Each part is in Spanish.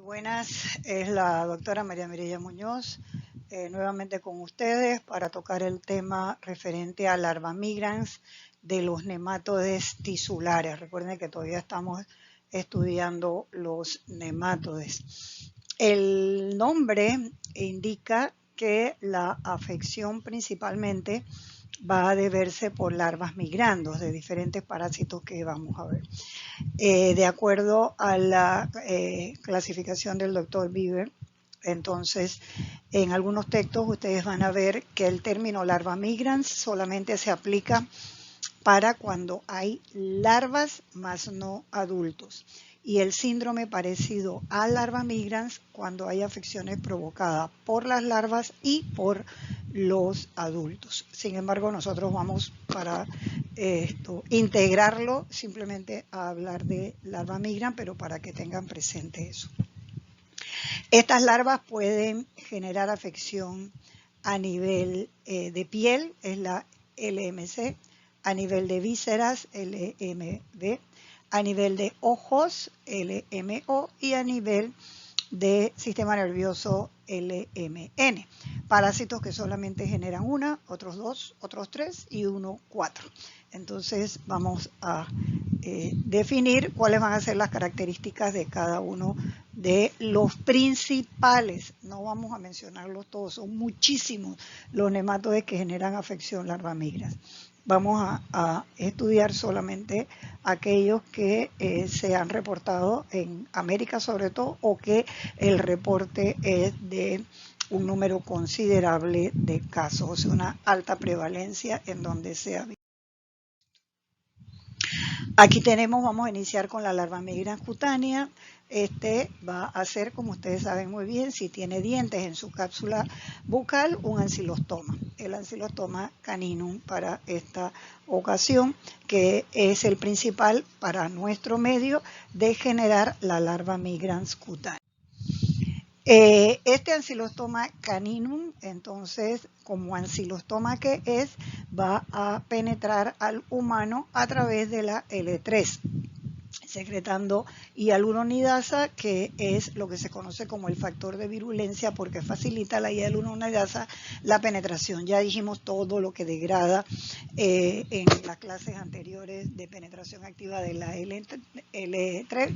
Buenas, es la doctora María Mireya Muñoz, nuevamente con ustedes para tocar el tema referente a larva migrans de los nematodes tisulares. Recuerden que todavía estamos estudiando los nematodes. El nombre indica que la afección principalmente va a deberse por larvas migrandos de diferentes parásitos que vamos a ver. De acuerdo a la clasificación del doctor Bieber, entonces en algunos textos ustedes van a ver que el término larva migrans solamente se aplica para cuando hay larvas más no adultos, y el síndrome parecido a larva migrans cuando hay afecciones provocadas por las larvas y por los adultos. Sin embargo, nosotros vamos para integrarlo simplemente a hablar de larva migrans, pero para que tengan presente eso. Estas larvas pueden generar afección a nivel de piel, es la LMC, a nivel de vísceras, LMV, a nivel de ojos, LMO, y a nivel de sistema nervioso, LMN. Parásitos que solamente generan una, otros dos, otros tres y uno, cuatro. Entonces vamos a definir cuáles van a ser las características de cada uno de los principales. No vamos a mencionarlos todos, son muchísimos los nematodes que generan afección larva migrans. Vamos a estudiar solamente aquellos que se han reportado en América sobre todo, o que el reporte es de un número considerable de casos, o sea, una alta prevalencia en donde sea. Aquí tenemos, vamos a iniciar con la larva migrans cutánea. Este va a ser, como ustedes saben muy bien, si tiene dientes en su cápsula bucal, un ancilostoma. El ancilostoma caninum para esta ocasión, que es el principal para nuestro medio de generar la larva migrans cutánea. Este ancilostoma caninum, entonces, como ancilostoma que es, va a penetrar al humano a través de la L3, secretando hialuronidasa, que es lo que se conoce como el factor de virulencia, porque facilita la hialuronidasa la penetración. Ya dijimos todo lo que degrada en las clases anteriores de penetración activa de la L3,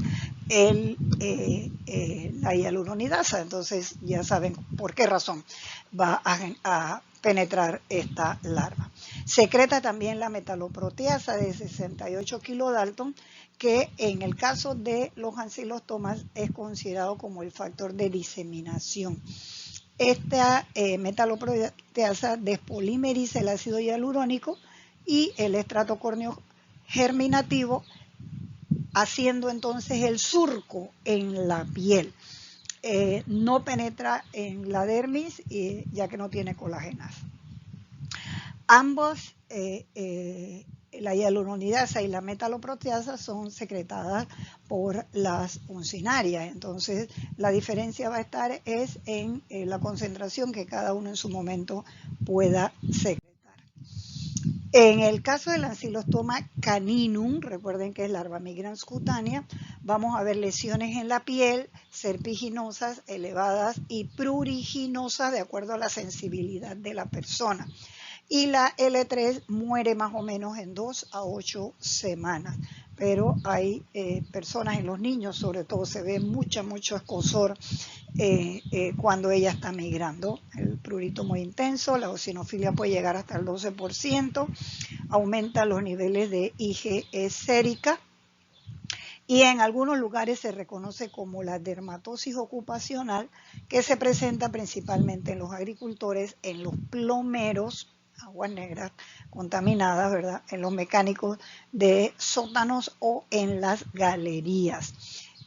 la hialuronidasa. Entonces ya saben por qué razón va a penetrar esta larva. Secreta también la metaloproteasa de 68 kilodalton, que en el caso de los ancilostomas es considerado como el factor de diseminación. Esta metaloproteasa despolimeriza el ácido hialurónico y el estrato córneo germinativo, haciendo entonces el surco en la piel. No penetra en la dermis, ya que no tiene colágenas. Ambos, la hialuronidasa y la metaloproteasa, son secretadas por las uncinarias. Entonces la diferencia va a estar en la concentración que cada uno en su momento pueda secretar. En el caso del ancilostoma caninum, recuerden que es larva migrans cutánea, vamos a ver lesiones en la piel, serpiginosas, elevadas y pruriginosas, de acuerdo a la sensibilidad de la persona. Y la L3 muere más o menos en 2 a 8 semanas. Pero hay personas, en los niños sobre todo, se ve mucho escozor cuando ella está migrando. El prurito muy intenso, la eosinofilia puede llegar hasta el 12%, aumenta los niveles de IgE sérica, y en algunos lugares se reconoce como la dermatosis ocupacional, que se presenta principalmente en los agricultores, en los plomeros, aguas negras contaminadas, ¿verdad?, en los mecánicos de sótanos o en las galerías.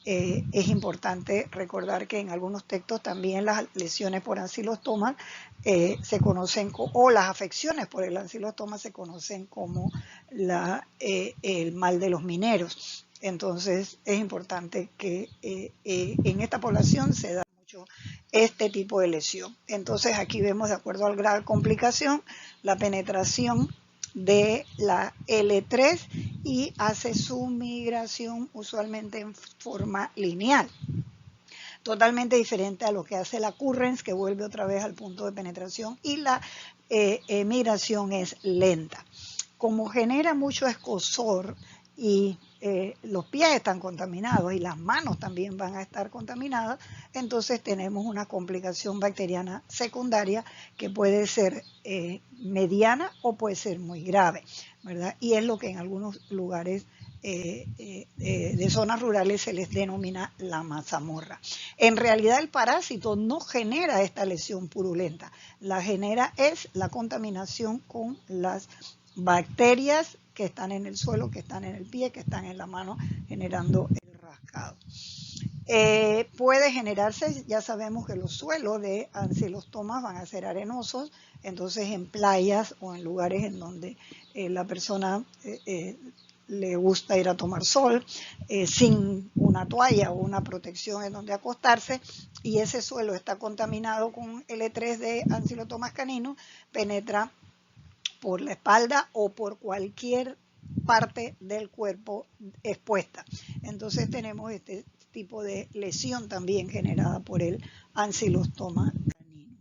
Es importante recordar que en algunos textos también las lesiones por ancilostoma se conocen, o las afecciones por el ancilostoma se conocen como el mal de los mineros. Entonces es importante que en esta población se da mucho este tipo de lesión. Entonces aquí vemos, de acuerdo al grado de complicación, la penetración de la L3 y hace su migración usualmente en forma lineal. totalmente diferente a lo que hace la Currens, que vuelve otra vez al punto de penetración, y la migración es lenta. Como genera mucho escozor y los pies están contaminados y las manos también van a estar contaminadas, entonces tenemos una complicación bacteriana secundaria que puede ser mediana o puede ser muy grave, ¿verdad? Y es lo que en algunos lugares de zonas rurales se les denomina la mazamorra. En realidad el parásito no genera esta lesión purulenta, la genera es la contaminación con las bacterias que están en el suelo, que están en el pie, que están en la mano, generando el rascado. Puede generarse, ya sabemos que los suelos de ancilostomas van a ser arenosos, entonces en playas o en lugares en donde la persona le gusta ir a tomar sol, sin una toalla o una protección en donde acostarse, y ese suelo está contaminado con L3 de ancilostomas caninos, penetra por la espalda o por cualquier parte del cuerpo expuesta. Entonces tenemos este tipo de lesión también generada por el ancilostoma canino.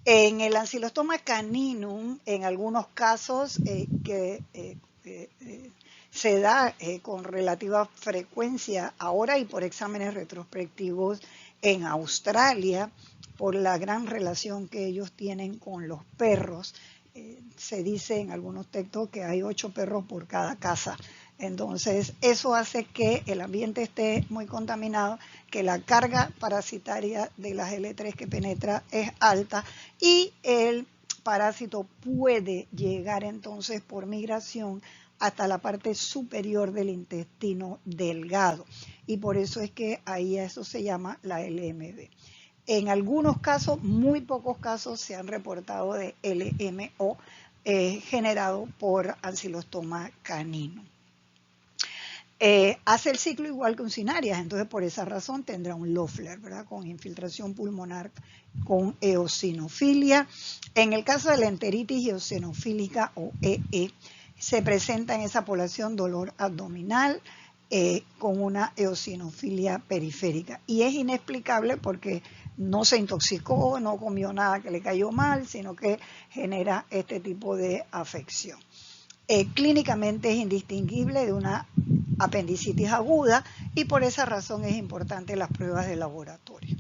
En el ancilostoma caninum, en algunos casos se da con relativa frecuencia ahora y por exámenes retrospectivos en Australia, por la gran relación que ellos tienen con los perros. Se dice en algunos textos que hay 8 perros por cada casa. Entonces, eso hace que el ambiente esté muy contaminado, que la carga parasitaria de las L3 que penetra es alta y el parásito puede llegar entonces por migración hasta la parte superior del intestino delgado. Y por eso es que ahí eso se llama la LMB. En algunos casos, muy pocos casos, se han reportado de LMO generado por ancilostoma canino. Hace el ciclo igual que uncinarias, entonces por esa razón tendrá un Loeffler, ¿verdad? Con infiltración pulmonar con eosinofilia. En el caso de la enteritis eosinofílica o EE, se presenta en esa población dolor abdominal, con una eosinofilia periférica. Y es inexplicable porque no se intoxicó, no comió nada que le cayó mal, sino que genera este tipo de afección. Clínicamente es indistinguible de una apendicitis aguda y por esa razón es importante las pruebas de laboratorio.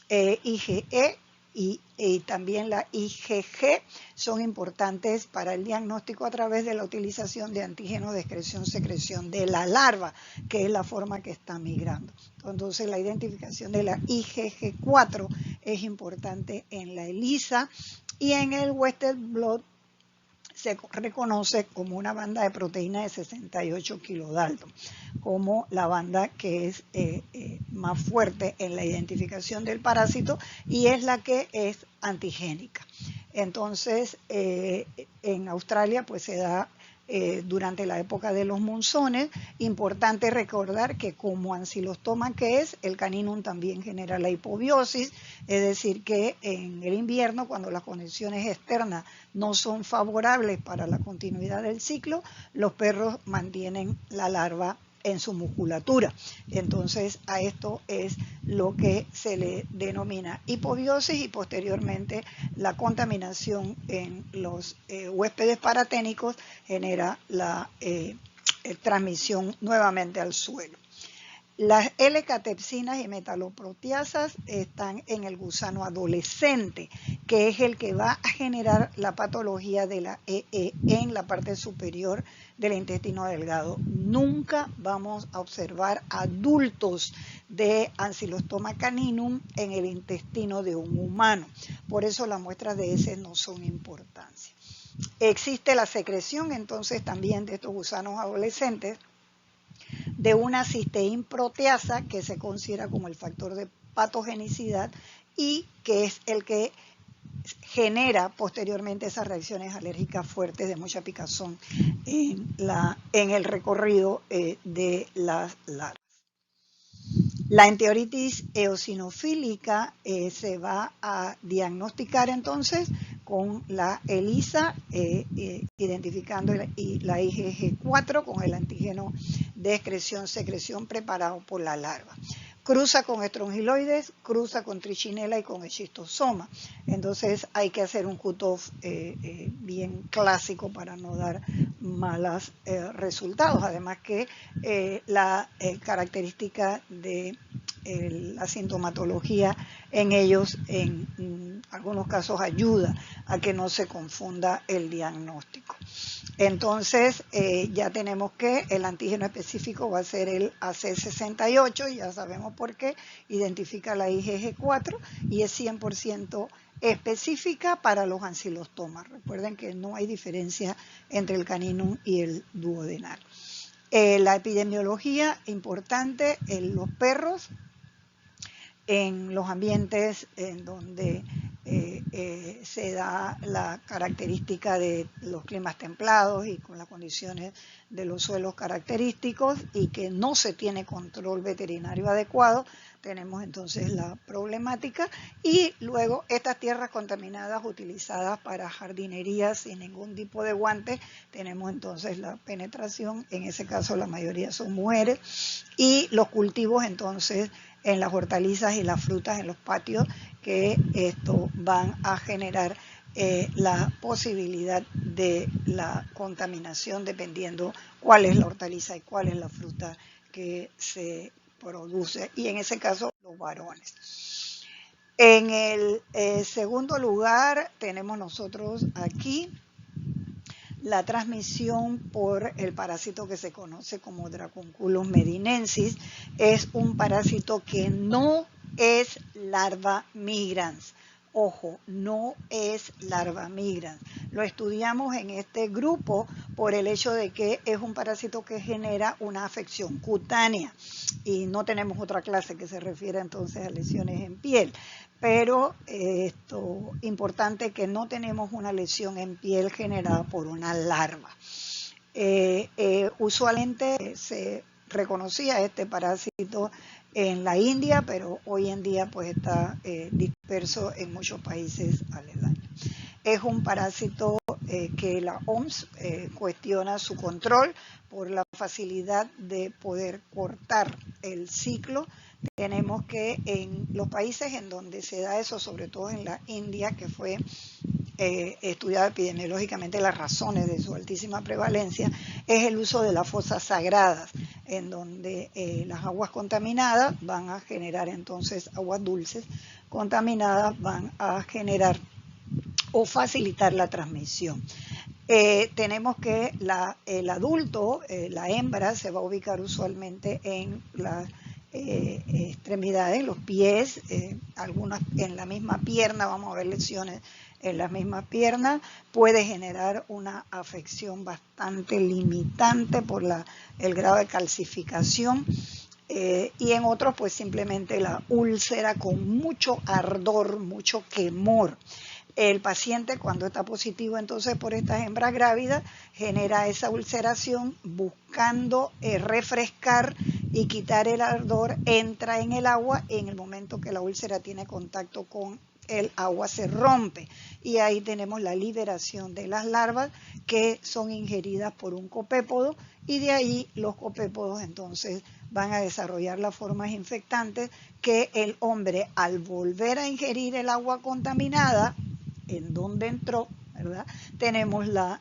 IgE y también la IgG son importantes para el diagnóstico a través de la utilización de antígenos de excreción-secreción de la larva, que es la forma que está migrando. Entonces la identificación de la IgG4 es importante en la ELISA y en el Western Blot se reconoce como una banda de proteína de 68 kilodalton, como la banda que es más fuerte en la identificación del parásito y es la que es antigénica. Entonces, en Australia pues se da durante la época de los monzones. Importante recordar que como ancilostoma que es, el caninum también genera la hipobiosis, es decir que en el invierno, cuando las condiciones externas no son favorables para la continuidad del ciclo, los perros mantienen la larva en su musculatura. Entonces a esto es lo que se le denomina hipobiosis y posteriormente la contaminación en los huéspedes paraténicos genera la transmisión nuevamente al suelo. Las L-catepsinas y metaloproteasas están en el gusano adolescente, que es el que va a generar la patología de la EE en la parte superior del intestino delgado. Nunca vamos a observar adultos de ancilostoma caninum en el intestino de un humano. Por eso las muestras de heces no son importantes. Existe la secreción entonces también de estos gusanos adolescentes de una cisteína proteasa que se considera como el factor de patogenicidad y que es el que genera posteriormente esas reacciones alérgicas fuertes de mucha picazón en el recorrido de las larvas. La enteritis eosinofílica se va a diagnosticar entonces con la ELISA, identificando la IgG4 con el antígeno de excreción-secreción preparado por la larva. cruza con estrongiloides, cruza con trichinela y con schistosoma. Entonces hay que hacer un cutoff bien clásico para no dar malos resultados. Además que la característica de la sintomatología en ellos en algunos casos ayuda a que no se confunda el diagnóstico. Entonces ya tenemos que el antígeno específico va a ser el AC68, ya sabemos por qué, identifica la IgG4 y es 100% específica para los ancilostomas. Recuerden que no hay diferencia entre el caninum y el duodenal. La epidemiología importante en los perros, en los ambientes en donde se da la característica de los climas templados y con las condiciones de los suelos característicos y que no se tiene control veterinario adecuado, tenemos entonces la problemática. Y luego estas tierras contaminadas utilizadas para jardinería sin ningún tipo de guante, tenemos entonces la penetración, en ese caso la mayoría son mujeres, y los cultivos entonces en las hortalizas y las frutas en los patios, que esto van a generar la posibilidad de la contaminación dependiendo cuál es la hortaliza y cuál es la fruta que se produce, y en ese caso los varones. En el segundo lugar tenemos nosotros aquí la transmisión por el parásito que se conoce como Dracunculus medinensis. Es un parásito que no es larva migrans. Ojo, no es larva migrans. Lo estudiamos en este grupo por el hecho de que es un parásito que genera una afección cutánea y no tenemos otra clase que se refiere entonces a lesiones en piel. Pero importante que no tenemos una lesión en piel generada por una larva. Usualmente se reconocía este parásito en la India, pero hoy en día pues está disperso en muchos países aledaños. Es un parásito que la OMS cuestiona su control por la facilidad de poder cortar el ciclo. Tenemos que en los países en donde se da eso, sobre todo en la India, que fue estudiado epidemiológicamente las razones de su altísima prevalencia, es el uso de las fosas sagradas, en donde las aguas contaminadas van a generar entonces aguas dulces, contaminadas van a generar o facilitar la transmisión. Tenemos que el adulto, la hembra, se va a ubicar usualmente en las extremidades, los pies, algunas en la misma pierna, vamos a ver lesiones en las mismas piernas, puede generar una afección bastante limitante por el grado de calcificación. Y en otros pues simplemente la úlcera con mucho ardor, mucho quemor. El paciente cuando está positivo entonces por estas hembras grávidas genera esa ulceración buscando refrescar y quitar el ardor, entra en el agua, en el momento que la úlcera tiene contacto con el agua se rompe y ahí tenemos la liberación de las larvas que son ingeridas por un copépodo y de ahí los copépodos entonces van a desarrollar las formas infectantes que el hombre al volver a ingerir el agua contaminada en donde entró, ¿verdad? Tenemos la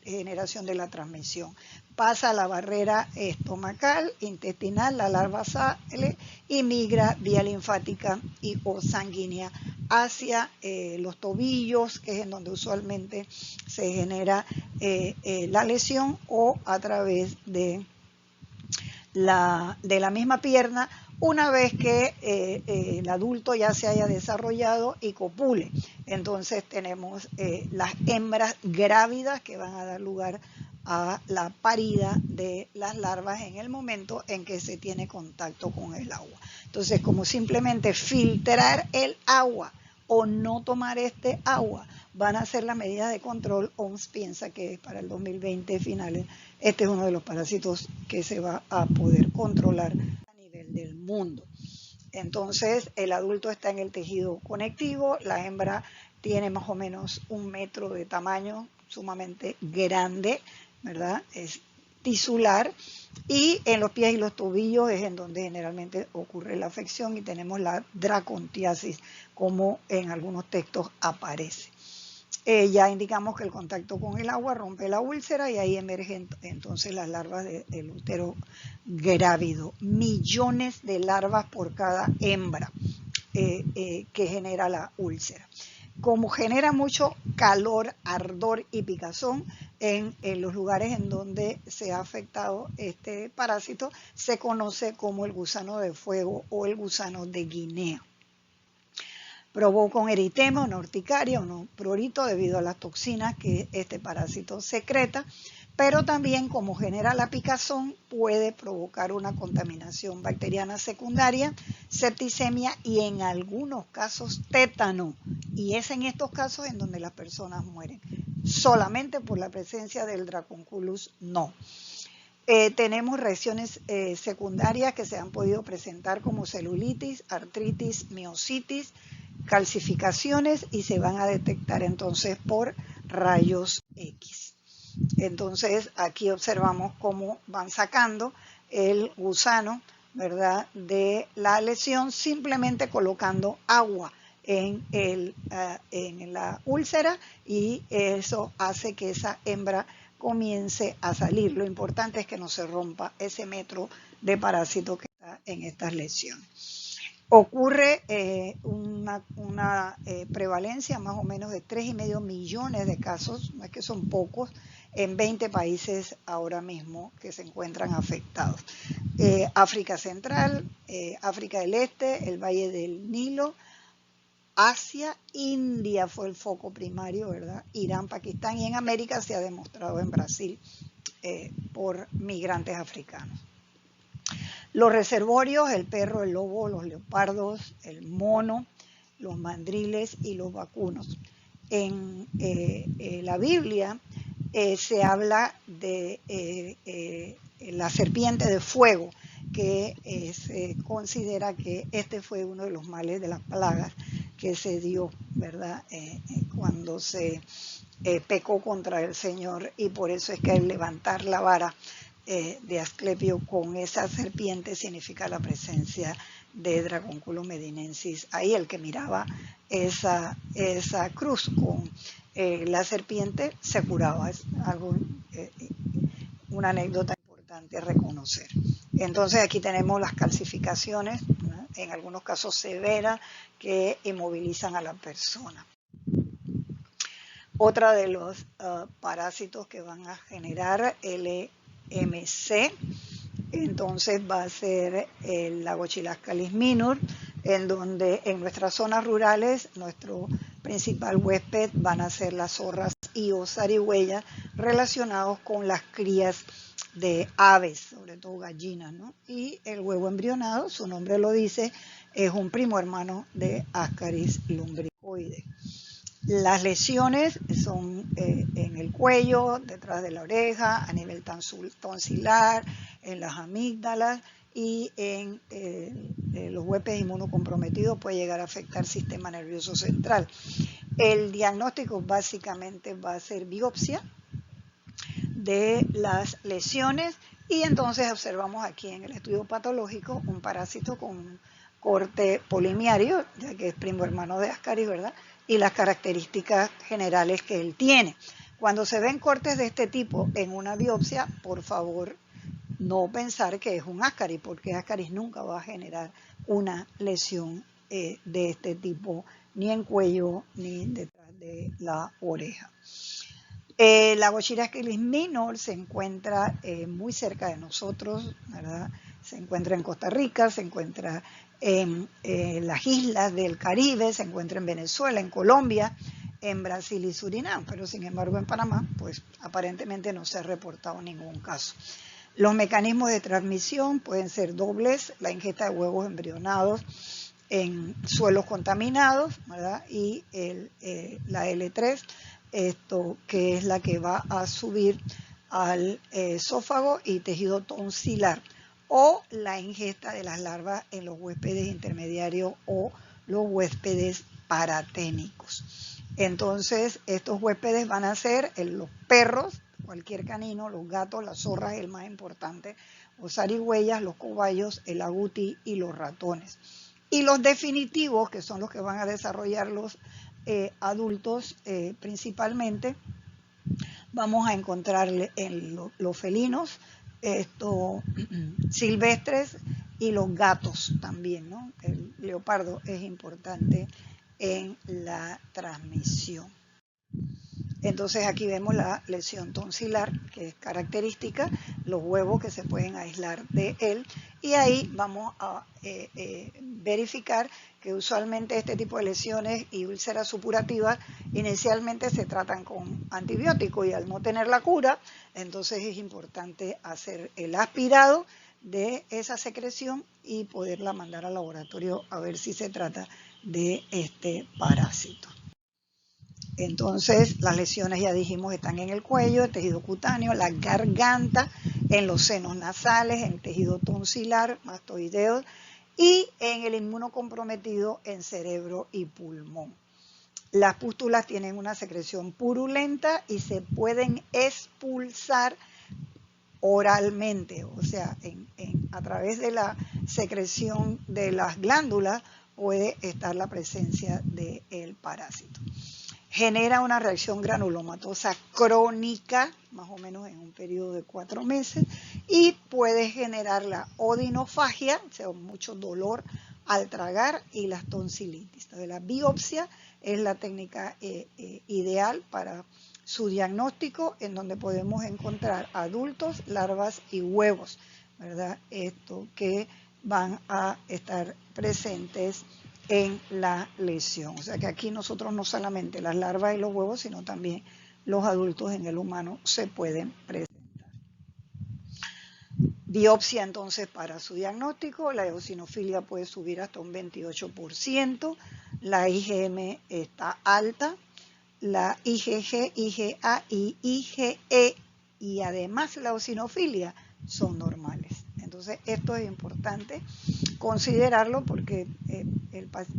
generación de la transmisión. Pasa la barrera estomacal, intestinal, la larva sale y migra vía linfática y o sanguínea hacia los tobillos, que es en donde usualmente se genera la lesión, o a través de la misma pierna, una vez que el adulto ya se haya desarrollado y copule. Entonces tenemos las hembras grávidas que van a dar lugar a la parida de las larvas en el momento en que se tiene contacto con el agua. Entonces, como simplemente filtrar el agua o no tomar este agua van a ser las medidas de control, OMS piensa que para el 2020 finales este es uno de los parásitos que se va a poder controlar a nivel del mundo. Entonces el adulto está en el tejido conectivo, la hembra tiene más o menos 1 metro de tamaño, sumamente grande, ¿verdad? Es tisular, y en los pies y los tobillos es en donde generalmente ocurre la afección y tenemos la dracontiasis, como en algunos textos aparece. Ya indicamos que el contacto con el agua rompe la úlcera y ahí emergen entonces las larvas del útero grávido. Millones de larvas por cada hembra que genera la úlcera. Como genera mucho calor, ardor y picazón en los lugares en donde se ha afectado este parásito, se conoce como el gusano de fuego o el gusano de Guinea. Provoca un eritema, una urticaria, un prurito debido a las toxinas que este parásito secreta, pero también como genera la picazón puede provocar una contaminación bacteriana secundaria, septicemia y en algunos casos tétano. Y es en estos casos en donde las personas mueren, solamente por la presencia del Dracunculus no. Tenemos reacciones secundarias que se han podido presentar como celulitis, artritis, miositis, calcificaciones y se van a detectar entonces por rayos X. Entonces aquí observamos cómo van sacando el gusano, ¿verdad?, de la lesión simplemente colocando agua en la úlcera y eso hace que esa hembra comience a salir. Lo importante es que no se rompa ese metro de parásito que está en estas lesiones. Ocurre una prevalencia más o menos de 3,5 millones de casos, no es que son pocos, en 20 países ahora mismo que se encuentran afectados. África Central, África del Este, el Valle del Nilo, Asia, India fue el foco primario, ¿verdad? Irán, Pakistán, y en América se ha demostrado en Brasil por migrantes africanos. Los reservorios, el perro, el lobo, los leopardos, el mono, los mandriles y los vacunos. En la Biblia se habla de la serpiente de fuego, que se considera que este fue uno de los males de las plagas que se dio, ¿verdad?, cuando se pecó contra el Señor, y por eso es que al levantar la vara de Asclepio con esa serpiente significa la presencia de Dracunculus medinensis. Ahí el que miraba esa cruz con la serpiente se curaba. Es algo, una anécdota importante a reconocer. Entonces aquí tenemos las calcificaciones, ¿no?, en algunos casos severas, que inmovilizan a la persona. Otra de los parásitos que van a generar LMC, entonces va a ser el Lagochilascalis minor, en donde en nuestras zonas rurales nuestro principal huésped van a ser las zorras y o zarigüeyas relacionados con las crías de aves, sobre todo gallinas, ¿no? Y el huevo embrionado, su nombre lo dice, es un primo hermano de Ascaris lumbricoides. Las lesiones son en el cuello, detrás de la oreja, a nivel tonsilar, en las amígdalas y en los huéspedes inmunocomprometidos puede llegar a afectar el sistema nervioso central. El diagnóstico básicamente va a ser biopsia de las lesiones y entonces observamos aquí en el estudio patológico un parásito con un corte polimiario, ya que es primo hermano de Ascaris, ¿verdad?, y las características generales que él tiene. Cuando se ven cortes de este tipo en una biopsia, por favor, no pensar que es un Ascaris, porque Ascaris nunca va a generar una lesión de este tipo, ni en cuello, ni detrás de la oreja. La Lagochilascalis minor se encuentra muy cerca de nosotros, ¿verdad? Se encuentra en Costa Rica, se encuentra en las islas del Caribe, se encuentra en Venezuela, en Colombia, en Brasil y Surinam, pero sin embargo en Panamá, pues aparentemente no se ha reportado ningún caso. Los mecanismos de transmisión pueden ser dobles, la ingesta de huevos embrionados en suelos contaminados, ¿verdad?, y la L3, que es la que va a subir al esófago y tejido tonsilar, o la ingesta de las larvas en los huéspedes intermediarios o los huéspedes paraténicos. Entonces, estos huéspedes van a ser los perros, cualquier canino, los gatos, las zorras, el más importante, los zarigüeyas, los cobayos, el agouti y los ratones. Y los definitivos, que son los que van a desarrollar los adultos principalmente, vamos a encontrarle en los felinos, silvestres y los gatos también, ¿no? El leopardo es importante en la transmisión. Entonces aquí vemos la lesión tonsilar, que es característica, los huevos que se pueden aislar de él, y ahí vamos a verificar que usualmente este tipo de lesiones y úlceras supurativas inicialmente se tratan con antibióticos, y al no tener la cura, entonces es importante hacer el aspirado de esa secreción y poderla mandar al laboratorio a ver si se trata de este parásito. Entonces, las lesiones, ya dijimos, están en el cuello, el tejido cutáneo, la garganta, en los senos nasales, en el tejido tonsilar, mastoideo, y en el inmunocomprometido en cerebro y pulmón. Las pústulas tienen una secreción purulenta y se pueden expulsar oralmente, o sea, a través de la secreción de las glándulas puede estar la presencia del parásito. Genera una reacción granulomatosa crónica, más o menos en un periodo de 4 meses, y puede generar la odinofagia, o sea, mucho dolor al tragar, y las tonsilitis. Entonces, la biopsia es la técnica ideal para su diagnóstico, en donde podemos encontrar adultos, larvas y huevos, ¿verdad? Que van a estar presentes en la lesión. O sea que aquí nosotros no solamente las larvas y los huevos, sino también los adultos en el humano se pueden presentar. Biopsia entonces para su diagnóstico, la eosinofilia puede subir hasta un 28%, la IgM está alta, la IgG, IgA y IgE y además la eosinofilia son normales. Entonces esto es importante considerarlo porque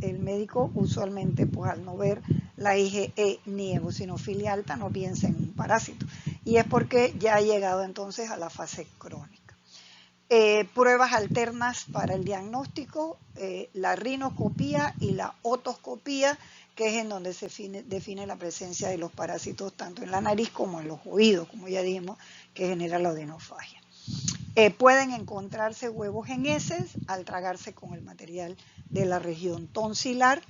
el médico usualmente, pues al no ver la IgE ni eosinofilia alta, no piensa en un parásito, y es porque ya ha llegado entonces a la fase crónica. Pruebas alternas para el diagnóstico, la rinoscopía y la otoscopía, que es en donde se define la presencia de los parásitos tanto en la nariz como en los oídos, como ya dijimos, que genera la odinofagia. Pueden encontrarse huevos en heces al tragarse con el material de la región tonsilar,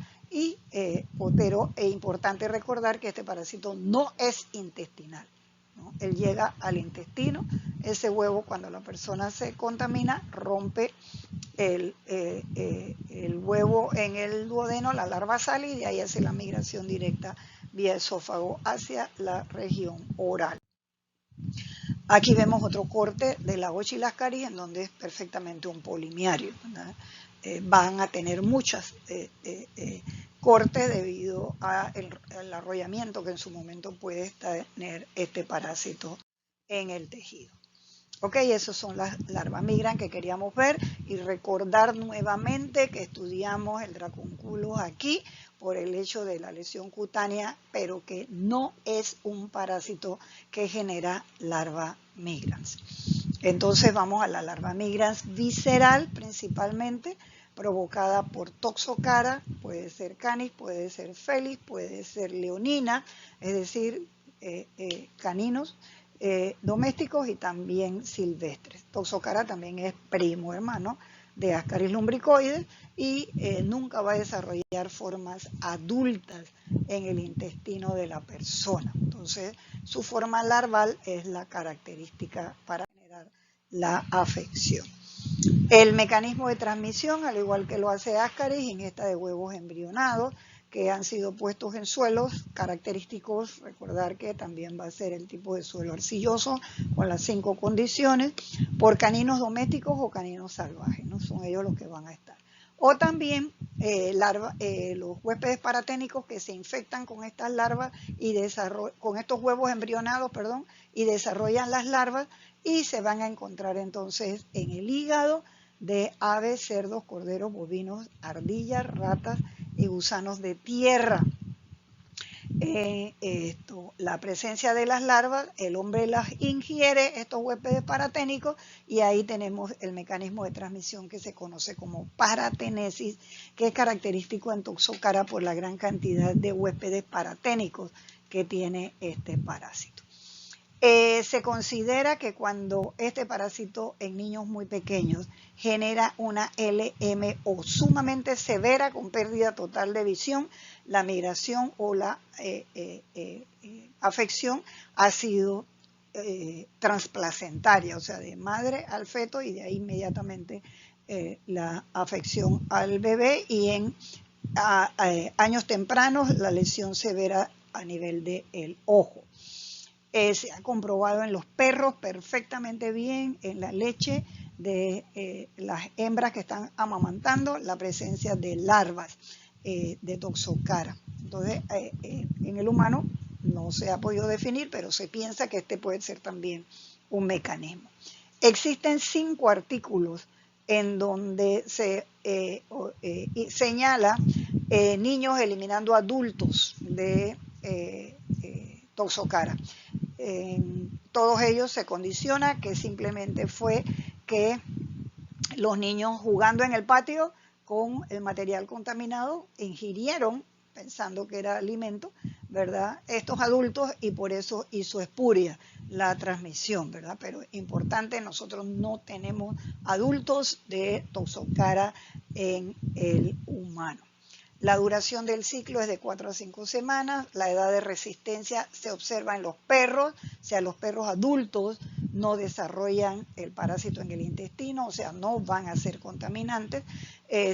pero es importante recordar que este parásito no es intestinal, ¿no? Él llega al intestino. Ese huevo, cuando la persona se contamina, rompe el huevo en el duodeno, la larva sale y de ahí hace la migración directa vía esófago hacia la región oral. Aquí vemos otro corte de la Bacillus en donde es perfectamente un polimiario, ¿verdad? Van a tener muchas cortes debido al arrollamiento que en su momento puede tener este parásito en el tejido. Ok, esas son las larvas migran que queríamos ver, y recordar nuevamente que estudiamos el Dracunculus aquí por el hecho de la lesión cutánea, pero que no es un parásito que genera larva migrans. Entonces vamos a la larva migrans visceral principalmente, provocada por Toxocara, puede ser Canis, puede ser Felis, puede ser Leonina, es decir, caninos, domésticos y también silvestres. Toxocara también es primo hermano de Ascaris lumbricoides y nunca va a desarrollar formas adultas en el intestino de la persona. Entonces, su forma larval es la característica para generar la afección. El mecanismo de transmisión, al igual que lo hace Ascaris, ingesta de huevos embrionados que han sido puestos en suelos característicos. Recordar que también va a ser el tipo de suelo arcilloso con las 5 condiciones, por caninos domésticos o caninos salvajes, ¿no? Son ellos los que van a estar. O también los huéspedes paraténicos que se infectan con estas larvas y con estos huevos embrionados, y desarrollan las larvas y se van a encontrar entonces en el hígado de aves, cerdos, corderos, bovinos, ardillas, ratas y gusanos de tierra. la presencia de las larvas, el hombre las ingiere, estos huéspedes paraténicos, y ahí tenemos el mecanismo de transmisión que se conoce como paratenesis, que es característico en Toxocara por la gran cantidad de huéspedes paraténicos que tiene este parásito. Se considera que cuando este parásito en niños muy pequeños genera una LMO sumamente severa con pérdida total de visión, la migración o la afección ha sido transplacentaria, o sea, de madre al feto, y de ahí inmediatamente la afección al bebé, y en años tempranos la lesión severa a nivel del ojo. Se ha comprobado en los perros perfectamente bien, en la leche de las hembras que están amamantando, la presencia de larvas de Toxocara. Entonces, en el humano no se ha podido definir, pero se piensa que este puede ser también un mecanismo. Existen 5 artículos en donde se señala niños eliminando adultos de Toxocara. Todos ellos se condiciona que simplemente fue que los niños jugando en el patio con el material contaminado ingirieron, pensando que era alimento, ¿verdad?, estos adultos, y por eso hizo espuria la transmisión, ¿verdad? Pero importante, nosotros no tenemos adultos de Toxocara en el humano. La duración del ciclo es de 4 a 5 semanas. La edad de resistencia se observa en los perros, o sea, los perros adultos no desarrollan el parásito en el intestino, o sea, no van a ser contaminantes.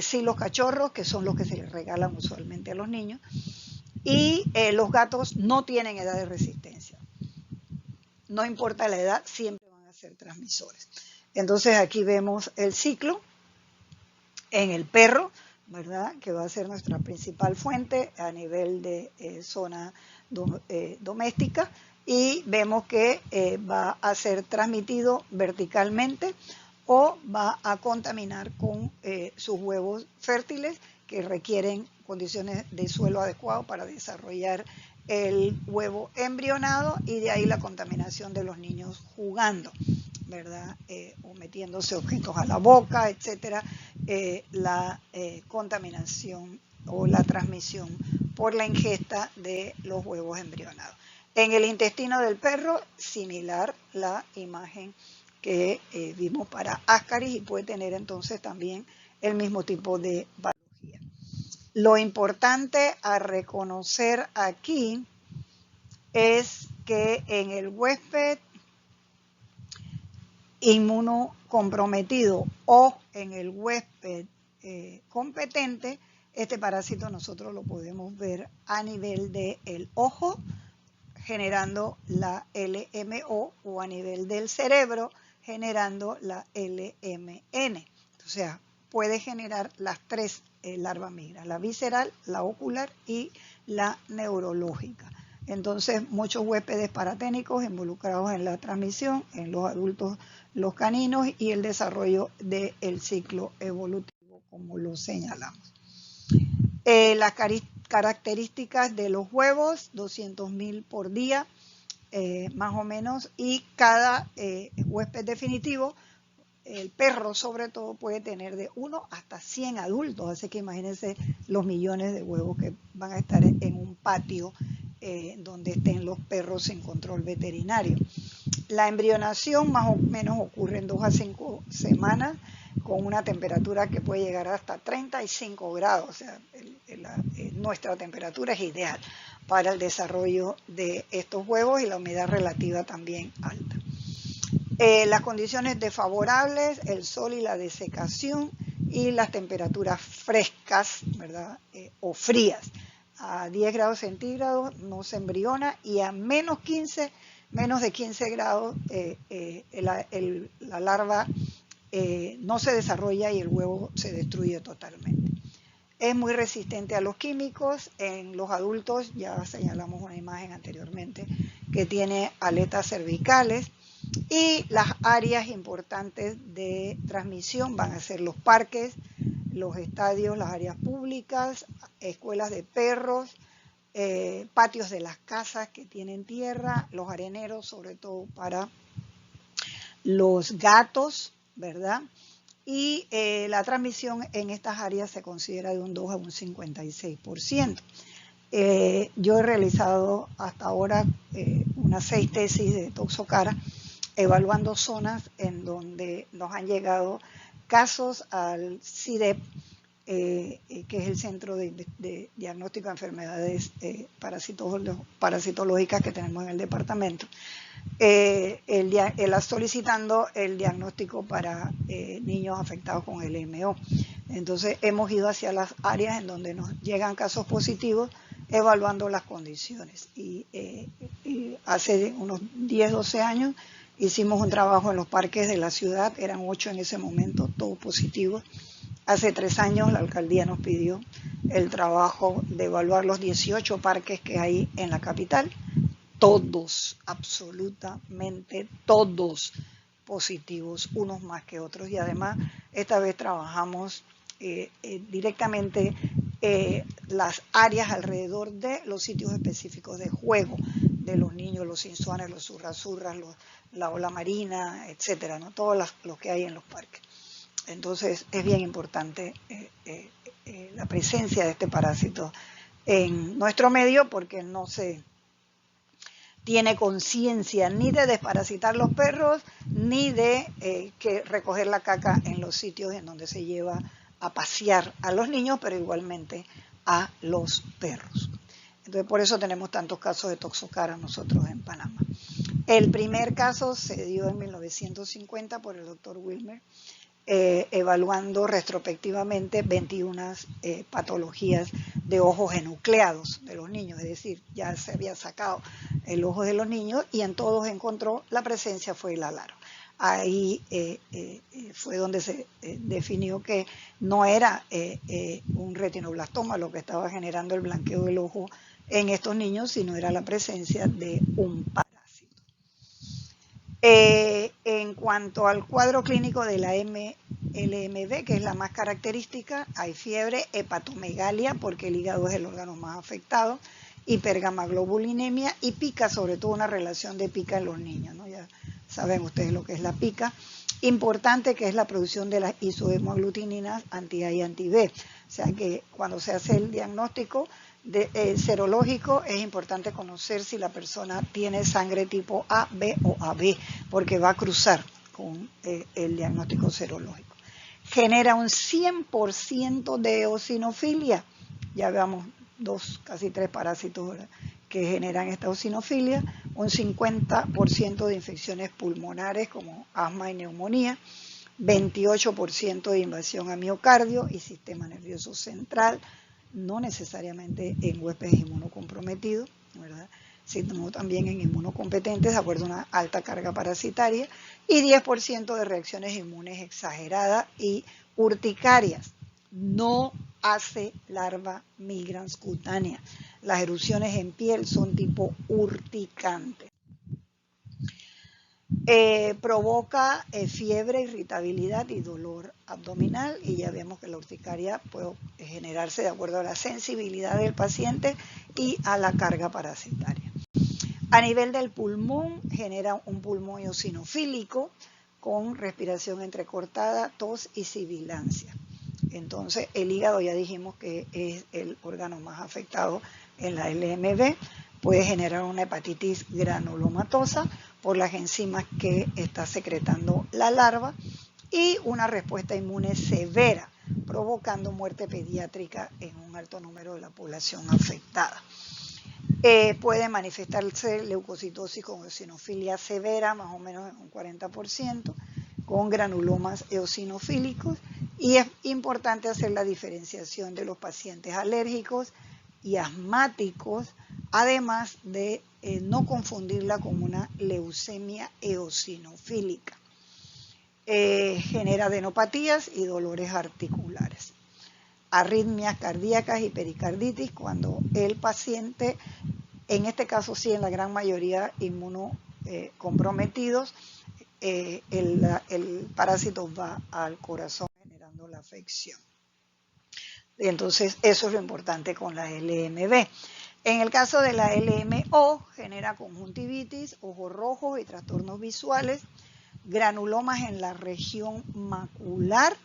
Sí, los cachorros, que son los que se les regalan usualmente a los niños, y los gatos no tienen edad de resistencia. No importa la edad, siempre van a ser transmisores. Entonces aquí vemos el ciclo en el perro, ¿verdad?, que va a ser nuestra principal fuente a nivel de zona doméstica, y vemos que va a ser transmitido verticalmente o va a contaminar con sus huevos fértiles, que requieren condiciones de suelo adecuado para desarrollar el huevo embrionado, y de ahí la contaminación de los niños jugando, ¿verdad?, o metiéndose objetos a la boca, etcétera, la contaminación o la transmisión por la ingesta de los huevos embrionados. En el intestino del perro, similar la imagen que vimos para Ascaris, y puede tener entonces también el mismo tipo de patología. Lo importante a reconocer aquí es que en el huésped inmunocomprometido o en el huésped competente, este parásito nosotros lo podemos ver a nivel del ojo, generando la LMO, o a nivel del cerebro, generando la LMN. O sea, puede generar las 3 larvas migras, la visceral, la ocular y la neurológica. Entonces, muchos huéspedes paraténicos involucrados en la transmisión, en los adultos, los caninos, y el desarrollo del ciclo evolutivo, como lo señalamos. Las características de los huevos, 200.000 por día, más o menos, y cada huésped definitivo, el perro sobre todo, puede tener de 1 hasta 100 adultos, así que imagínense los millones de huevos que van a estar en un patio donde estén los perros sin control veterinario. La embrionación más o menos ocurre en 2 a 5 semanas, con una temperatura que puede llegar hasta 35 grados, o sea, nuestra temperatura es ideal para el desarrollo de estos huevos, y la humedad relativa también alta. Las condiciones desfavorables, el sol y la desecación, y las temperaturas frescas, ¿verdad?, o frías. A 10 grados centígrados no se embriona, y a menos de 15 grados la larva no se desarrolla y el huevo se destruye totalmente. Es muy resistente a los químicos. En los adultos, ya señalamos una imagen anteriormente, que tiene aletas cervicales, y las áreas importantes de transmisión van a ser los parques, los estadios, las áreas públicas, escuelas de perros, patios de las casas que tienen tierra, los areneros, sobre todo para los gatos, ¿verdad? Y la transmisión en estas áreas se considera de un 2 a un 56%. Yo he realizado hasta ahora unas 6 tesis de Toxocara, evaluando zonas en donde nos han llegado casos al CIDEP, que es el Centro de Diagnóstico de Enfermedades Parasitológicas que tenemos en el departamento, solicitando el diagnóstico para niños afectados con LMO. Entonces hemos ido hacia las áreas en donde nos llegan casos positivos, evaluando las condiciones. Y hace unos 10, 12 años hicimos un trabajo en los parques de la ciudad, eran 8 en ese momento, todos positivos. Hace 3 años la alcaldía nos pidió el trabajo de evaluar los 18 parques que hay en la capital, todos, absolutamente todos positivos, unos más que otros. Y además esta vez trabajamos directamente las áreas alrededor de los sitios específicos de juego de los niños, los cinzuanes, los zurrasurras, la ola marina, etcétera, ¿no? Todos los que hay en los parques. Entonces es bien importante la presencia de este parásito en nuestro medio, porque no se tiene conciencia ni de desparasitar los perros, ni de recoger la caca en los sitios en donde se lleva a pasear a los niños, pero igualmente a los perros. Entonces por eso tenemos tantos casos de Toxocara nosotros en Panamá. El primer caso se dio en 1950 por el doctor Wilmer, evaluando retrospectivamente 21 patologías de ojos enucleados de los niños, es decir, ya se había sacado el ojo de los niños y en todos encontró la presencia fue la larva. Ahí fue donde se definió que no era un retinoblastoma lo que estaba generando el blanqueo del ojo en estos niños, sino era la presencia de un parásito. En cuanto al cuadro clínico de la LMV, que es la más característica, hay fiebre, hepatomegalia, porque el hígado es el órgano más afectado, hipergamaglobulinemia y pica, sobre todo una relación de pica en los niños, ¿no? Ya saben ustedes lo que es la pica. Importante que es la producción de las isohemoaglutininas anti-A y anti-B. O sea que cuando se hace el diagnóstico serológico es importante conocer si la persona tiene sangre tipo A, B o AB, porque va a cruzar con el diagnóstico serológico. Genera un 100% de eosinofilia. Ya veamos 2, casi 3 parásitos que generan esta eosinofilia, un 50% de infecciones pulmonares como asma y neumonía, 28% de invasión a miocardio y sistema nervioso central, no necesariamente en huéspedes inmunocomprometidos, ¿verdad?, sino también en inmunocompetentes de acuerdo a una alta carga parasitaria, y 10% de reacciones inmunes exageradas y urticarias. No hace larva migrans cutánea. Las erupciones en piel son tipo urticante. Provoca fiebre, irritabilidad y dolor abdominal, y ya vemos que la urticaria puede generarse de acuerdo a la sensibilidad del paciente y a la carga parasitaria. A nivel del pulmón, genera un pulmón eosinofílico con respiración entrecortada, tos y sibilancia. Entonces el hígado ya dijimos que es el órgano más afectado en la LMV, puede generar una hepatitis granulomatosa por las enzimas que está secretando la larva y una respuesta inmune severa, provocando muerte pediátrica en un alto número de la población afectada. Puede manifestarse leucocitosis con eosinofilia severa, más o menos en un 40%, con granulomas eosinofílicos, y es importante hacer la diferenciación de los pacientes alérgicos y asmáticos, además de no confundirla con una leucemia eosinofílica. Genera adenopatías y dolores articulares. Arritmias cardíacas y pericarditis cuando el paciente, en este caso sí en la gran mayoría inmunocomprometidos, el parásito va al corazón generando la afección. Entonces eso es lo importante con la LMV. En el caso de la LMO, genera conjuntivitis, ojos rojos y trastornos visuales, granulomas en la región macular,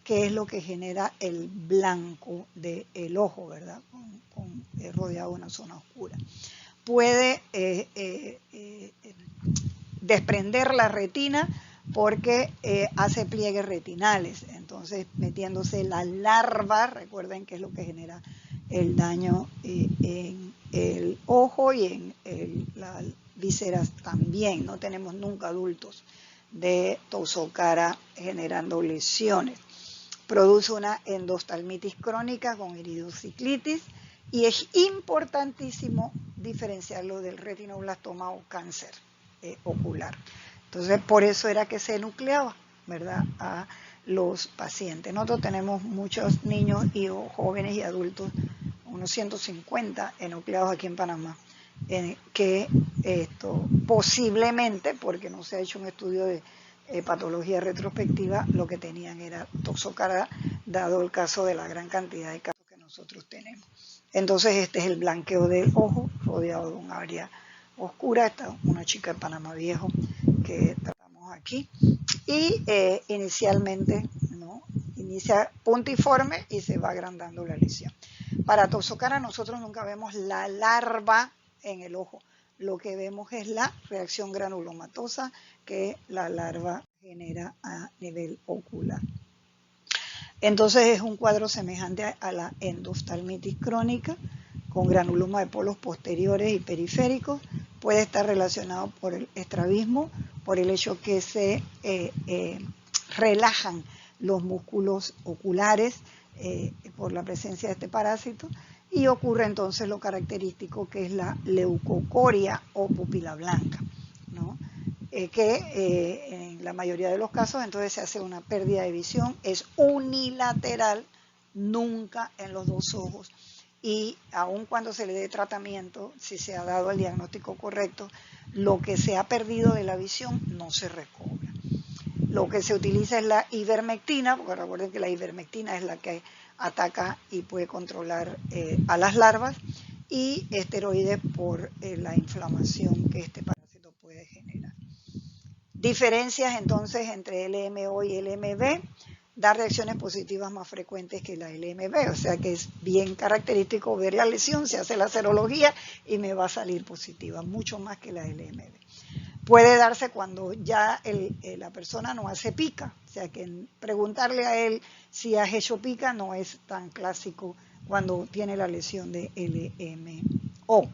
que es lo que genera el blanco del ojo, ¿verdad? Rodeado de una zona oscura. Puede desprender la retina porque hace pliegues retinales, entonces metiéndose la larva, recuerden que es lo que genera el daño en el ojo y en las vísceras también. No tenemos nunca adultos de toxocara generando lesiones. Produce una endoftalmitis crónica con iridociclitis y es importantísimo diferenciarlo del retinoblastoma o cáncer ocular. Entonces, por eso era que se nucleaba, ¿verdad?, a los pacientes. Nosotros tenemos muchos niños y jóvenes y adultos, unos 150 enucleados aquí en Panamá, que posiblemente, porque no se ha hecho un estudio de patología retrospectiva, lo que tenían era toxocara, dado el caso de la gran cantidad de casos que nosotros tenemos. Entonces este es el blanqueo del ojo rodeado de un área oscura. Está una chica de Panamá Viejo que tratamos aquí y inicialmente, ¿no?, inicia puntiforme y se va agrandando la lesión. Para toxocara nosotros nunca vemos la larva en el ojo, lo que vemos es la reacción granulomatosa que la larva genera a nivel ocular. Entonces es un cuadro semejante a la endoftalmitis crónica, con granuloma de polos posteriores y periféricos. Puede estar relacionado por el estrabismo, por el hecho que se relajan los músculos oculares por la presencia de este parásito, y ocurre entonces lo característico, que es la leucocoria o pupila blanca, ¿no?, que en la mayoría de los casos entonces se hace una pérdida de visión, es unilateral, nunca en los dos ojos, y aun cuando se le dé tratamiento, si se ha dado el diagnóstico correcto, lo que se ha perdido de la visión no se recobra. Lo que se utiliza es la ivermectina, porque recuerden que la ivermectina es la que ataca y puede controlar a las larvas, y esteroides por la inflamación que este parásito puede generar. Diferencias entonces entre LMO y LMB: da reacciones positivas más frecuentes que la LMB, o sea que es bien característico ver la lesión, se hace la serología y me va a salir positiva, mucho más que la LMB. Puede darse cuando ya la persona no hace pica, o sea que preguntarle a él si has hecho pica no es tan clásico cuando tiene la lesión de LMO.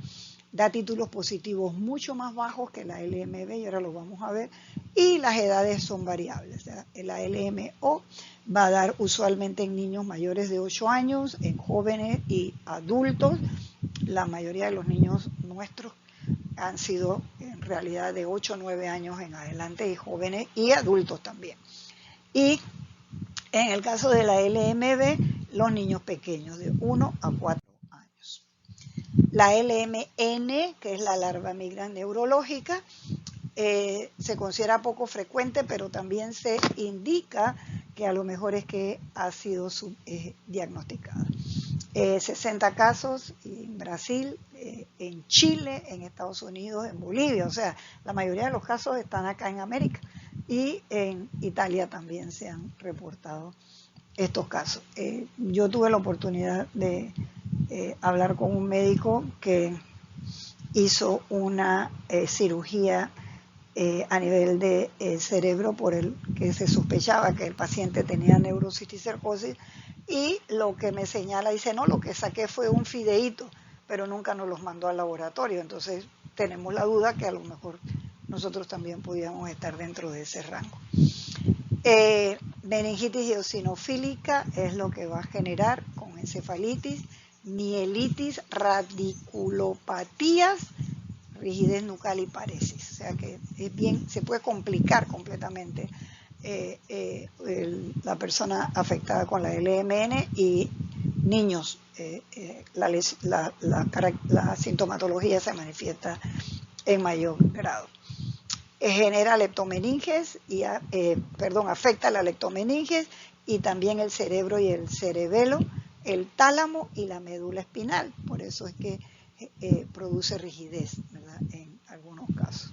Da títulos positivos mucho más bajos que la LMB, y ahora lo vamos a ver, y las edades son variables. O sea, la LMO va a dar usualmente en niños mayores de 8 años, en jóvenes y adultos. La mayoría de los niños nuestros han sido en realidad de 8 o 9 años en adelante, y jóvenes y adultos también. Y en el caso de la LMB, los niños pequeños de 1 a 4 años. La LMN, que es la larva migrans neurológica, se considera poco frecuente, pero también se indica que a lo mejor es que ha sido diagnosticada. 60 casos en Brasil, en Chile, en Estados Unidos, en Bolivia, o sea, la mayoría de los casos están acá en América, y en Italia también se han reportado estos casos. Yo tuve la oportunidad de hablar con un médico que hizo una cirugía a nivel de cerebro, por el que se sospechaba que el paciente tenía neurocisticercosis, y lo que me señala, dice, no, lo que saqué fue un fideíto, pero nunca nos los mandó al laboratorio. Entonces tenemos la duda que a lo mejor nosotros también podíamos estar dentro de ese rango. Meningitis eosinofílica es lo que va a generar con encefalitis, mielitis, radiculopatías, rigidez nucal y paresis. O sea que es bien, se puede complicar completamente la persona afectada con la LMN, y niños, la sintomatología se manifiesta en mayor grado. Genera leptomeninges y afecta la leptomeninges y también el cerebro y el cerebelo, el tálamo y la médula espinal. Por eso es que produce rigidez, ¿verdad? En algunos casos.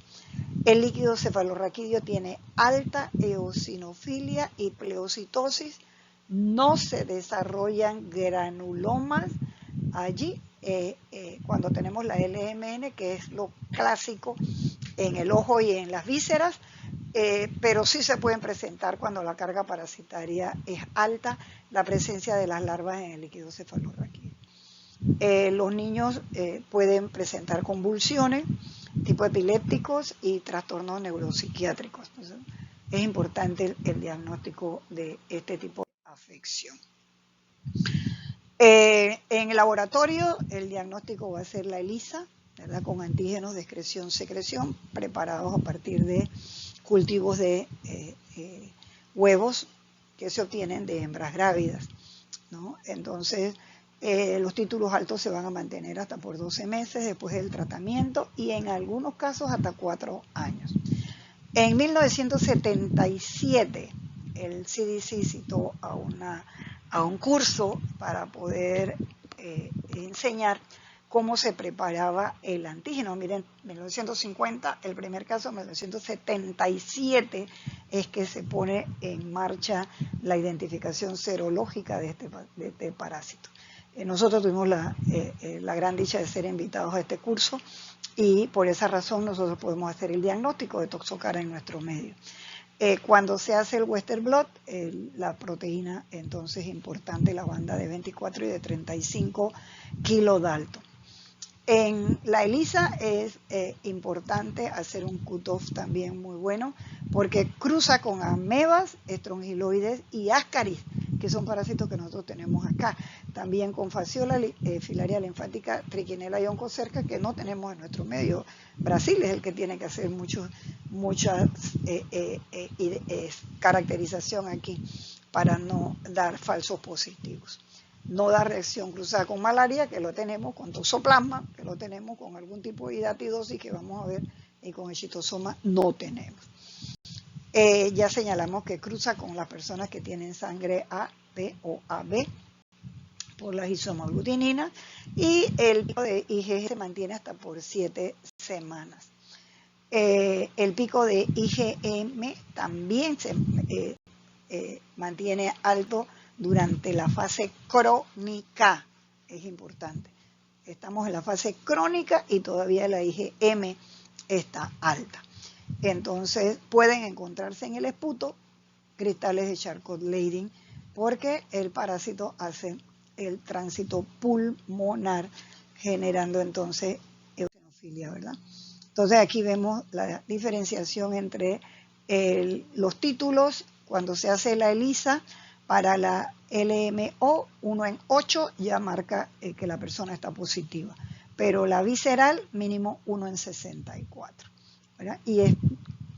El líquido cefalorraquídeo tiene alta eosinofilia y pleocitosis, no se desarrollan granulomas allí cuando tenemos la LMN, que es lo clásico en el ojo y en las vísceras, pero sí se pueden presentar cuando la carga parasitaria es alta, la presencia de las larvas en el líquido cefalorraquídeo. Los niños pueden presentar convulsiones, tipo epilépticos y trastornos neuropsiquiátricos. Entonces, es importante el diagnóstico de este tipo de afección. En el laboratorio, el diagnóstico va a ser la ELISA, ¿verdad? Con antígenos de excreción-secreción preparados a partir de cultivos de huevos que se obtienen de hembras grávidas, ¿no? Entonces, los títulos altos se van a mantener hasta por 12 meses después del tratamiento y en algunos casos hasta 4 años. En 1977, el CDC citó a un curso para poder enseñar cómo se preparaba el antígeno. Miren, 1950, el primer caso, 1977 es que se pone en marcha la identificación serológica de este parásito. Nosotros tuvimos la gran dicha de ser invitados a este curso y por esa razón nosotros podemos hacer el diagnóstico de Toxocara en nuestro medio. Cuando se hace el Western blot, la proteína entonces es importante, la banda de 24 y de 35 kilodalton. En la ELISA es importante hacer un cutoff también muy bueno porque cruza con amebas, estrongiloides y ascaris, que son parásitos que nosotros tenemos acá. También con fasciola, filaria linfática, trichinella y oncocerca que no tenemos en nuestro medio. Brasil es el que tiene que hacer mucha caracterización aquí para no dar falsos positivos. No da reacción cruzada con malaria, que lo tenemos, con toxoplasma, que lo tenemos, con algún tipo de hidatidosis que vamos a ver, y con el schistosoma no tenemos. Ya señalamos que cruza con las personas que tienen sangre A, B o AB por las isomoglutininas y el pico de IgG se mantiene hasta por 7 semanas. El pico de IgM también se mantiene alto durante la fase crónica, es importante. Estamos en la fase crónica y todavía la IgM está alta. Entonces pueden encontrarse en el esputo cristales de Charcot-Leydig porque el parásito hace el tránsito pulmonar generando entonces eosinofilia, ¿verdad? Entonces aquí vemos la diferenciación entre los títulos cuando se hace la ELISA. Para la LMO, 1 en 8 ya marca que la persona está positiva, pero la visceral mínimo 1 en 64. ¿Verdad? Y es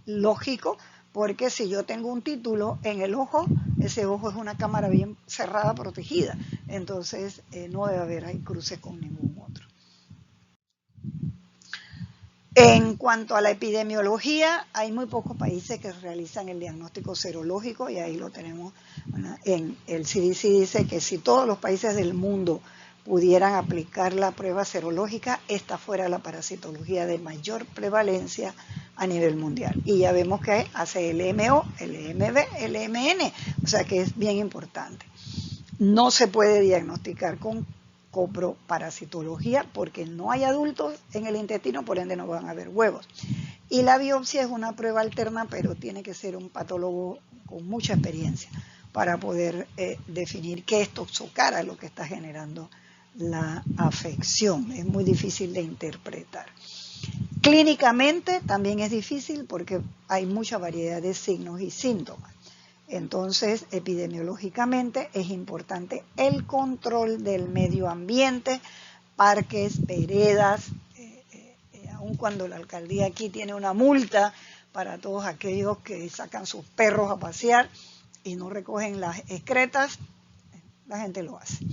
lógico porque si yo tengo un título en el ojo, ese ojo es una cámara bien cerrada, protegida, entonces no debe haber ahí cruces con ningún otro. En cuanto a la epidemiología, hay muy pocos países que realizan el diagnóstico serológico y ahí lo tenemos. En el CDC dice que si todos los países del mundo pudieran aplicar la prueba serológica, esta fuera la parasitología de mayor prevalencia a nivel mundial. Y ya vemos que hace LMO, LMB, LMN, o sea que es bien importante. No se puede diagnosticar con coproparasitología porque no hay adultos en el intestino, por ende no van a haber huevos. Y la biopsia es una prueba alterna, pero tiene que ser un patólogo con mucha experiencia para poder definir qué es Toxocara lo que está generando la afección. Es muy difícil de interpretar. Clínicamente también es difícil porque hay mucha variedad de signos y síntomas. Entonces, epidemiológicamente es importante el control del medio ambiente, parques, veredas, aun cuando la alcaldía aquí tiene una multa para todos aquellos que sacan sus perros a pasear y no recogen las excretas, la gente lo hace.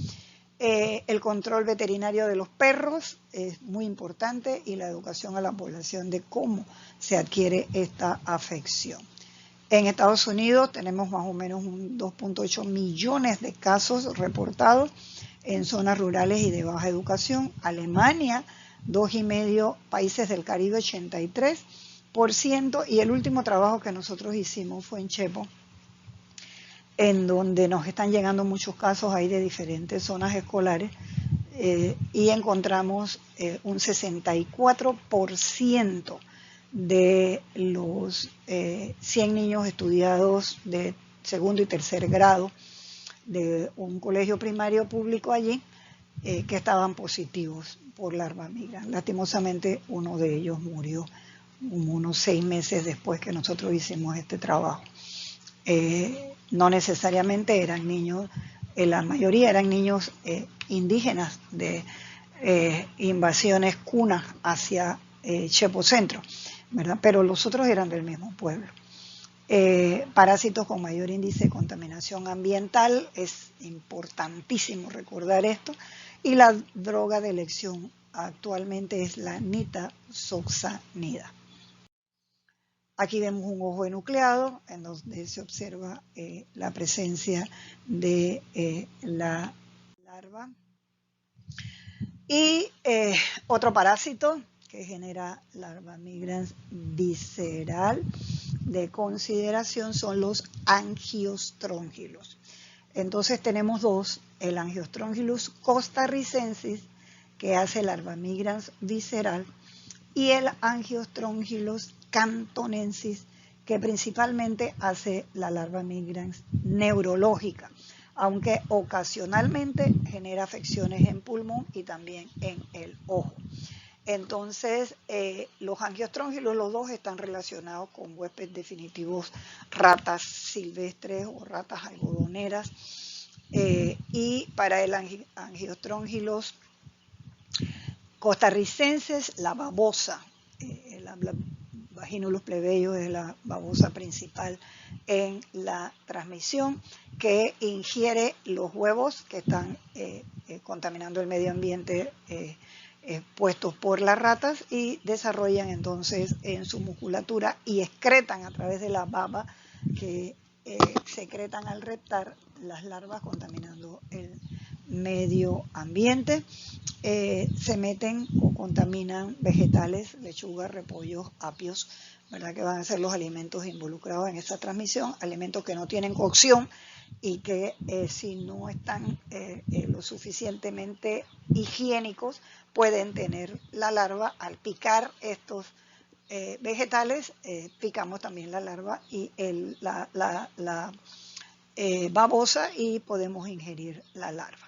El control veterinario de los perros es muy importante y la educación a la población de cómo se adquiere esta afección. En Estados Unidos tenemos más o menos 2.8 millones de casos reportados en zonas rurales y de baja educación. Alemania 2,5 países del Caribe 83%, y el último trabajo que nosotros hicimos fue en Chepo, en donde nos están llegando muchos casos ahí de diferentes zonas escolares, y encontramos un 64% de los 100 niños estudiados de segundo y tercer grado de un colegio primario público allí, que estaban positivos por larva migrans. Lastimosamente uno de ellos murió unos 6 meses después que nosotros hicimos este trabajo. No necesariamente eran niños, la mayoría eran niños indígenas de invasiones cunas hacia Chepo Centro, ¿verdad? Pero los otros eran del mismo pueblo. Parásitos con mayor índice de contaminación ambiental, es importantísimo recordar esto, y la droga de elección actualmente es la nitazoxanida. Aquí vemos un ojo enucleado en donde se observa la presencia de la larva. Y otro parásito que genera larva migrans visceral de consideración son los Angiostrongylus. Entonces tenemos dos, el Angiostrongylus costarricensis, que hace larva migrans visceral, y el Angiostrongylus cantonensis, que principalmente hace la larva migrans neurológica, aunque ocasionalmente genera afecciones en pulmón y también en el ojo. Entonces, los Angiostrongylus, los dos, están relacionados con huéspedes definitivos, ratas silvestres o ratas algodoneras. Y para el Angiostrongylus costarricenses, la babosa, la Vaginulus plebeius es la babosa principal en la transmisión, que ingiere los huevos que están contaminando el medio ambiente, puestos por las ratas, y desarrollan entonces en su musculatura y excretan a través de la baba que secretan al reptar las larvas, contaminando el medio ambiente. Se meten o contaminan vegetales, lechugas, repollos, apios, ¿verdad? Que van a ser los alimentos involucrados en esta transmisión, alimentos que no tienen cocción y que si no están lo suficientemente higiénicos, pueden tener la larva. Al picar estos vegetales, picamos también la larva y la babosa, y podemos ingerir la larva,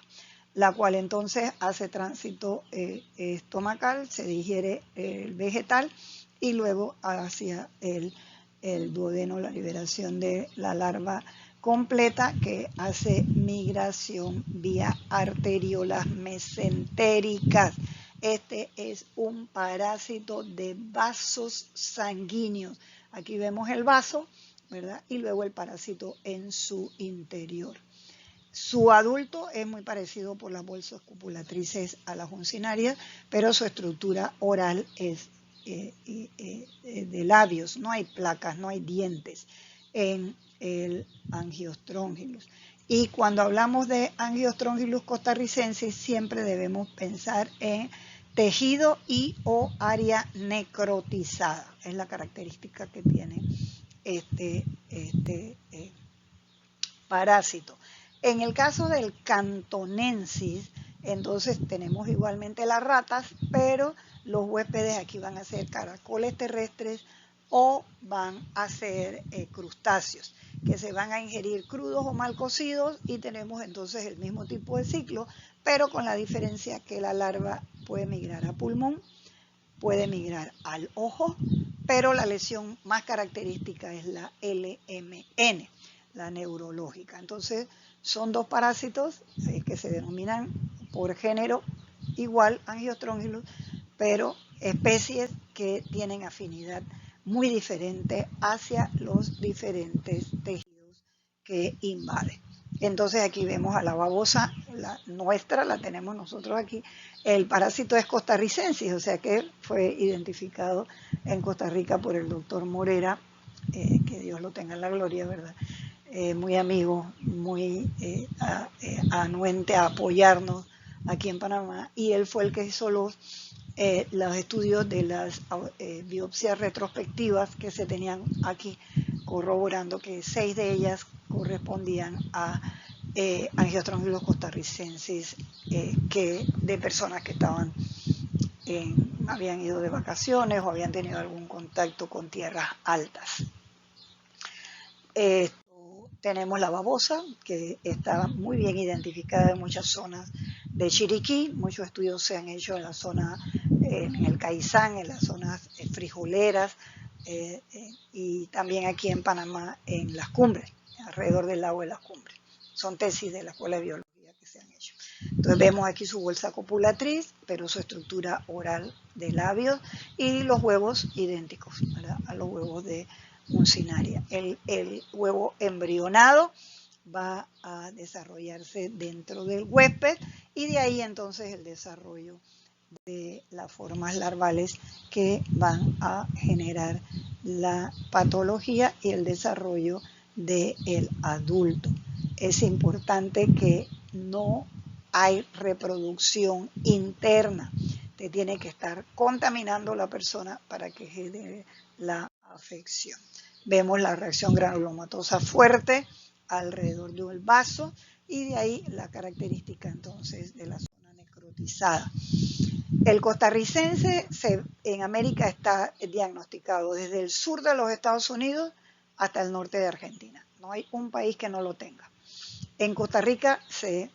la cual entonces hace tránsito estomacal, se digiere el vegetal y luego hacia el duodeno, la liberación de la larva completa, que hace migración vía arteriolas mesentéricas. Este es un parásito de vasos sanguíneos. Aquí vemos el vaso, ¿verdad? Y luego el parásito en su interior. Su adulto es muy parecido por las bolsas copulatrices a las uncinarias, pero su estructura oral es de labios, no hay placas, no hay dientes en el Angiostrongylus. Y cuando hablamos de Angiostrongylus costarricensis, siempre debemos pensar en tejido y o área necrotizada. Es la característica que tiene este parásito. En el caso del cantonensis, entonces tenemos igualmente las ratas, pero los huéspedes aquí van a ser caracoles terrestres o van a ser crustáceos, que se van a ingerir crudos o mal cocidos, y tenemos entonces el mismo tipo de ciclo, pero con la diferencia que la larva puede migrar a pulmón, puede migrar al ojo, pero la lesión más característica es la LMN, la neurológica. Entonces, son dos parásitos que se denominan por género igual, Angiostrongylus, pero especies que tienen afinidad muy diferente hacia los diferentes tejidos que invaden. Entonces aquí vemos a la babosa, la nuestra, la tenemos nosotros aquí. El parásito es costarricensis, o sea que fue identificado en Costa Rica por el doctor Morera, que Dios lo tenga en la gloria, ¿verdad? Muy amigo, muy anuente a apoyarnos aquí en Panamá, y él fue el que hizo los los estudios de las biopsias retrospectivas que se tenían aquí, corroborando que 6 de ellas correspondían a angiostrongylus costarricensis de personas que habían ido de vacaciones o habían tenido algún contacto con tierras altas. Tenemos la babosa, que está muy bien identificada en muchas zonas de Chiriquí. Muchos estudios se han hecho en la zona, en el Caizán, en las zonas frijoleras, y también aquí en Panamá, en las cumbres, alrededor del lago de las cumbres. Son tesis de la Escuela de Biología que se han hecho. Entonces vemos aquí su bolsa copulatriz, pero su estructura oral de labios y los huevos idénticos, ¿verdad?, a los huevos de uncinaria. El huevo embrionado va a desarrollarse dentro del huésped y de ahí entonces el desarrollo de las formas larvales que van a generar la patología y el desarrollo del adulto. Es importante que no hay reproducción interna. Te tiene que estar contaminando la persona para que genere la afección. Vemos la reacción granulomatosa fuerte alrededor del vaso y de ahí la característica entonces de la zona necrotizada. El costarricense en América está diagnosticado desde el sur de los Estados Unidos hasta el norte de Argentina. No hay un país que no lo tenga. En Costa Rica se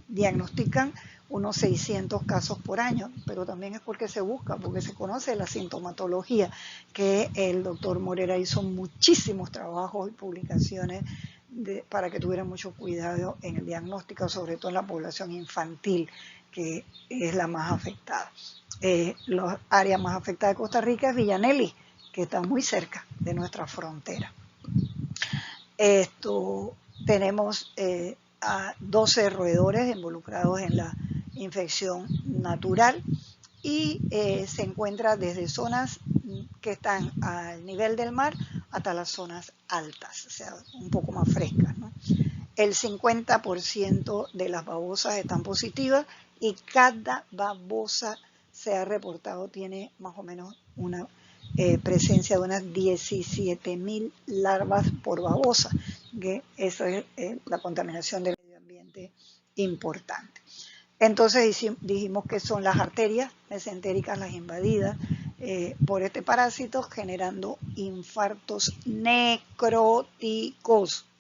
diagnostican unos 600 casos por año, pero también es porque se busca, porque se conoce la sintomatología, que el doctor Morera hizo muchísimos trabajos y publicaciones para que tuvieran mucho cuidado en el diagnóstico, sobre todo en la población infantil, que es la más afectada. La área más afectada de Costa Rica es Villanelli, que está muy cerca de nuestra frontera. Tenemos a 12 roedores involucrados en la infección natural y se encuentra desde zonas que están al nivel del mar hasta las zonas altas, o sea, un poco más frescas, ¿no? El 50% de las babosas están positivas y cada babosa se ha reportado tiene más o menos una presencia de unas 17.000 larvas por babosa, que eso es la contaminación del medio ambiente importante. Entonces dijimos que son las arterias mesentéricas las invadidas por este parásito, generando infartos necróticos.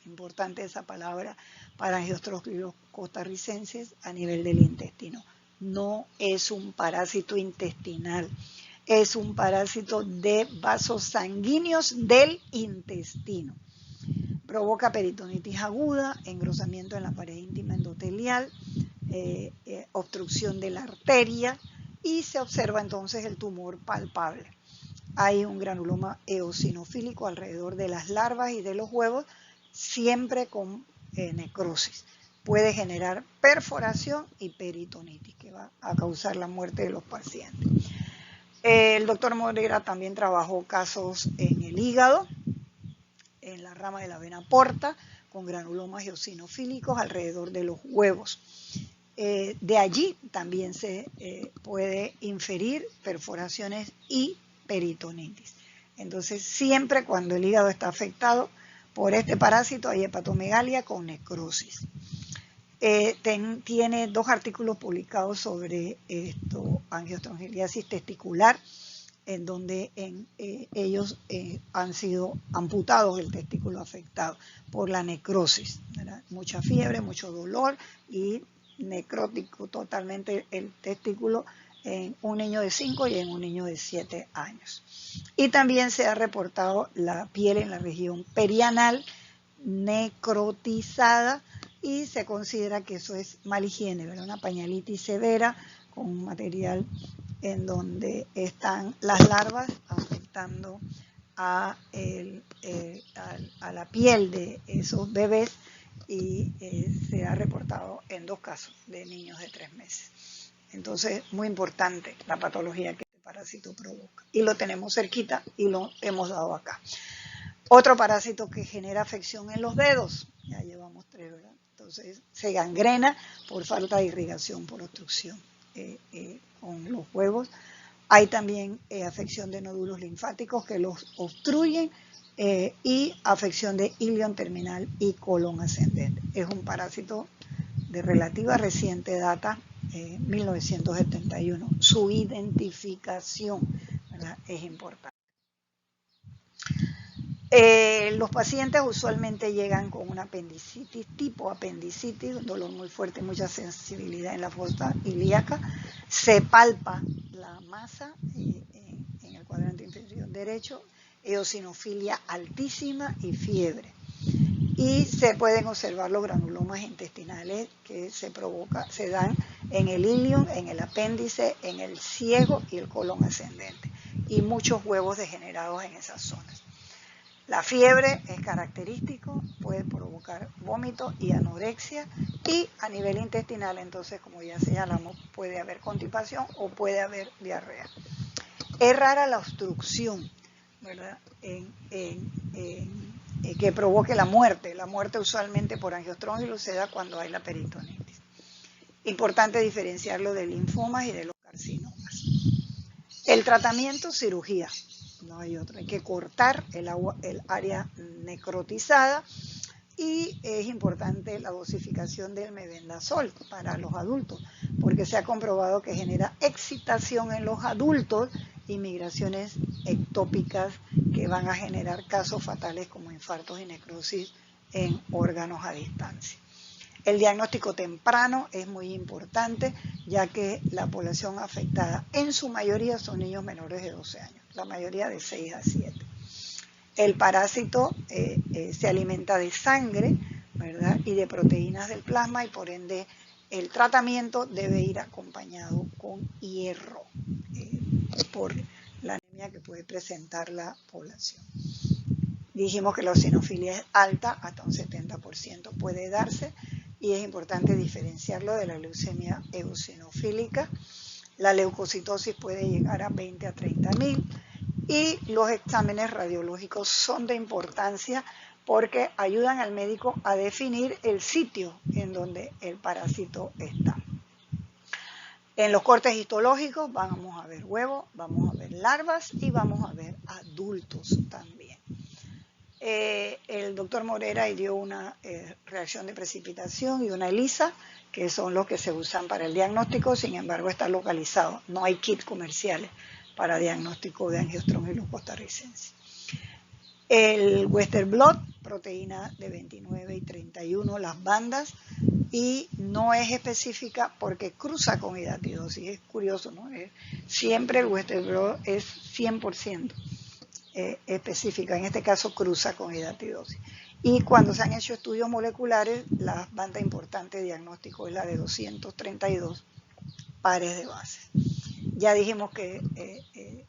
Importante esa palabra para angiostrongylus costarricensis a nivel del intestino. No es un parásito intestinal, es un parásito de vasos sanguíneos del intestino. Provoca peritonitis aguda, engrosamiento en la pared íntima endotelial, obstrucción de la arteria y se observa entonces el tumor palpable. Hay un granuloma eosinofílico alrededor de las larvas y de los huevos, siempre con necrosis. Puede generar perforación y peritonitis, que va a causar la muerte de los pacientes. El doctor Morera también trabajó casos en el hígado, en la rama de la vena porta, con granulomas eosinofílicos alrededor de los huevos. De allí también se puede inferir perforaciones y peritonitis. Entonces, siempre cuando el hígado está afectado por este parásito hay hepatomegalia con necrosis. Tiene 2 artículos publicados sobre angiostrongiliasis testicular, en donde ellos han sido amputados el testículo afectado por la necrosis, ¿verdad? Mucha fiebre, mucho dolor y necrótico totalmente el testículo en un niño de 5 y en un niño de 7 años. Y también se ha reportado la piel en la región perianal necrotizada y se considera que eso es mala higiene, ¿verdad? Una pañalitis severa con un material en donde están las larvas afectando a la piel de esos bebés y se ha reportado en 2 casos de niños de 3 meses. Entonces, muy importante la patología que este parásito provoca. Y lo tenemos cerquita y lo hemos dado acá. Otro parásito que genera afección en los dedos, ya llevamos 3, ¿verdad? Entonces, se gangrena por falta de irrigación, por obstrucción. con los huevos. Hay también afección de nódulos linfáticos que los obstruyen y afección de ilion terminal y colon ascendente. Es un parásito de relativa reciente data, 1971. Su identificación, ¿verdad?, es importante. Los pacientes usualmente llegan con una apendicitis, tipo apendicitis, dolor muy fuerte, mucha sensibilidad en la fosa ilíaca. Se palpa la masa en el cuadrante inferior derecho, eosinofilia altísima y fiebre. Y se pueden observar los granulomas intestinales que se dan en el ilion, en el apéndice, en el ciego y el colon ascendente. Y muchos huevos degenerados en esas zonas. La fiebre es característico, puede provocar vómito y anorexia, y a nivel intestinal, entonces, como ya señalamos, puede haber constipación o puede haber diarrea. Es rara la obstrucción, ¿verdad?, que provoque la muerte. La muerte usualmente por angiostrongilus se da cuando hay la peritonitis. Importante diferenciarlo de linfomas y de los carcinomas. El tratamiento, cirugía. No hay otro, hay que cortar el área necrotizada, y es importante la dosificación del mebendazol para los adultos, porque se ha comprobado que genera excitación en los adultos y migraciones ectópicas que van a generar casos fatales como infartos y necrosis en órganos a distancia. El diagnóstico temprano es muy importante, ya que la población afectada en su mayoría son niños menores de 12 años, la mayoría de 6 a 7. El parásito se alimenta de sangre, ¿verdad?, y de proteínas del plasma, y por ende el tratamiento debe ir acompañado con hierro por la anemia que puede presentar la población. Dijimos que la eosinofilia es alta, hasta un 70% puede darse, y es importante diferenciarlo de la leucemia eosinofílica. La leucocitosis puede llegar a 20 a 30.000, y los exámenes radiológicos son de importancia porque ayudan al médico a definir el sitio en donde el parásito está. En los cortes histológicos vamos a ver huevos, vamos a ver larvas y vamos a ver adultos también. El doctor Morera dio una reacción de precipitación y una ELISA, que son los que se usan para el diagnóstico, sin embargo está localizado, no hay kits comerciales para diagnóstico de angiostrongilus costarricense. El Western blot, proteína de 29 y 31, las bandas, y no es específica porque cruza con hidatidosis. Es curioso, ¿no? Siempre el Western blot es 100% específica, en este caso cruza con hidatidosis. Y cuando se han hecho estudios moleculares, la banda importante de diagnóstico es la de 232 pares de bases. Ya dijimos que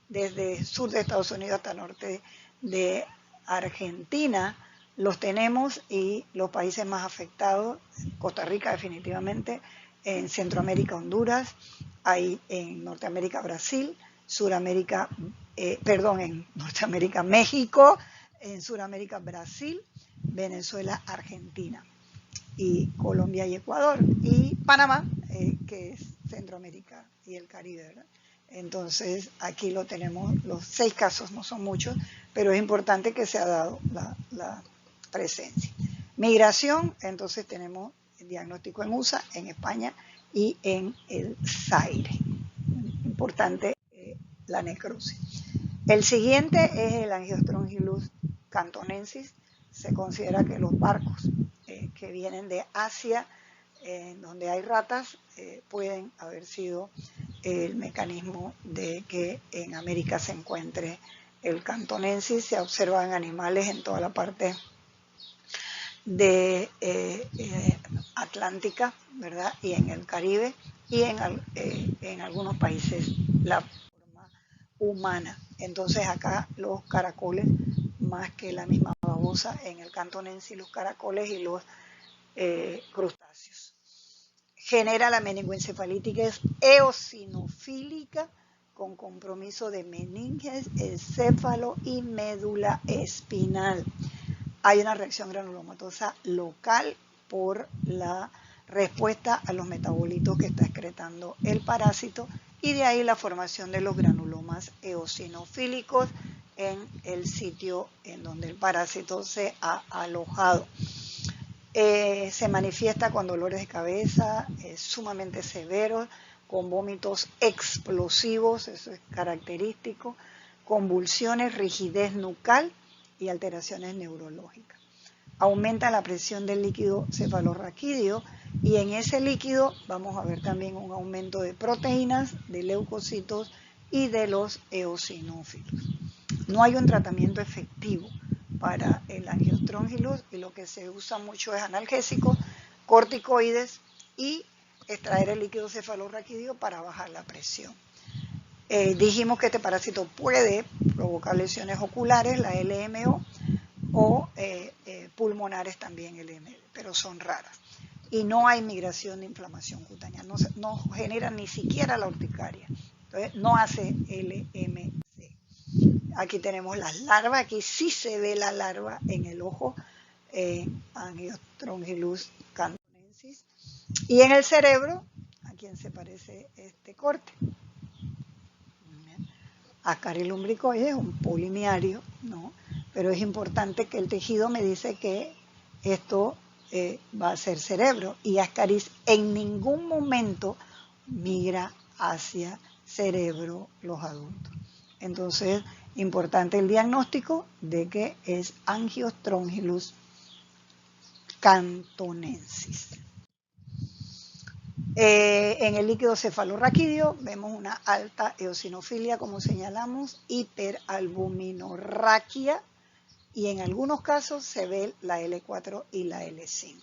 desde el sur de Estados Unidos hasta el norte de Argentina los tenemos, y los países más afectados, Costa Rica definitivamente, en Centroamérica Honduras, hay en Norteamérica Brasil, Suramérica, en Norteamérica México, en Suramérica Brasil, Venezuela, Argentina, y Colombia y Ecuador, y Panamá, que es Centroamérica y el Caribe, ¿verdad? Entonces aquí lo tenemos, los 6 casos no son muchos, pero es importante que se ha dado la presencia. Migración, entonces tenemos el diagnóstico en USA, en España y en el Zaire. Importante la necrosis. El siguiente es el Angiostrongylus cantonensis. Se considera que los barcos que vienen de Asia, donde hay ratas, pueden haber sido el mecanismo de que en América se encuentre el cantonensis. Se observan animales en toda la parte de Atlántica, ¿verdad?, y en el Caribe, y en algunos países la forma humana. Entonces acá los caracoles, más que la misma babosa, en el cantonensis los caracoles y los crustáceos. Genera la meningoencefalitis, que es eosinofílica, con compromiso de meninges, encéfalo y médula espinal. Hay una reacción granulomatosa local por la respuesta a los metabolitos que está excretando el parásito, y de ahí la formación de los granulomas eosinofílicos en el sitio en donde el parásito se ha alojado. Se manifiesta con dolores de cabeza sumamente severos, con vómitos explosivos, eso es característico, convulsiones, rigidez nucal y alteraciones neurológicas. Aumenta la presión del líquido cefalorraquídeo, y en ese líquido vamos a ver también un aumento de proteínas, de leucocitos y de los eosinófilos. No hay un tratamiento efectivo para el Angiostrongylus, y lo que se usa mucho es analgésicos, corticoides y extraer el líquido cefalorraquídeo para bajar la presión. Dijimos que este parásito puede provocar lesiones oculares, la LMO, o pulmonares también, LML, pero son raras. Y no hay migración de inflamación cutánea, no genera ni siquiera la urticaria, entonces no hace LMC. Aquí tenemos las larvas, aquí sí se ve la larva en el ojo, Angiostrongylus cantonensis. Y en el cerebro, ¿a quién se parece este corte? Ascaris lumbricoides, un polimiario, ¿no? Pero es importante que el tejido me dice que esto va a ser cerebro, y Ascaris en ningún momento migra hacia cerebro los adultos. Entonces, importante el diagnóstico de que es Angiostrongylus cantonensis. En el líquido cefalorraquídeo vemos una alta eosinofilia, como señalamos, hiperalbuminorraquia, y en algunos casos se ve la L4 y la L5.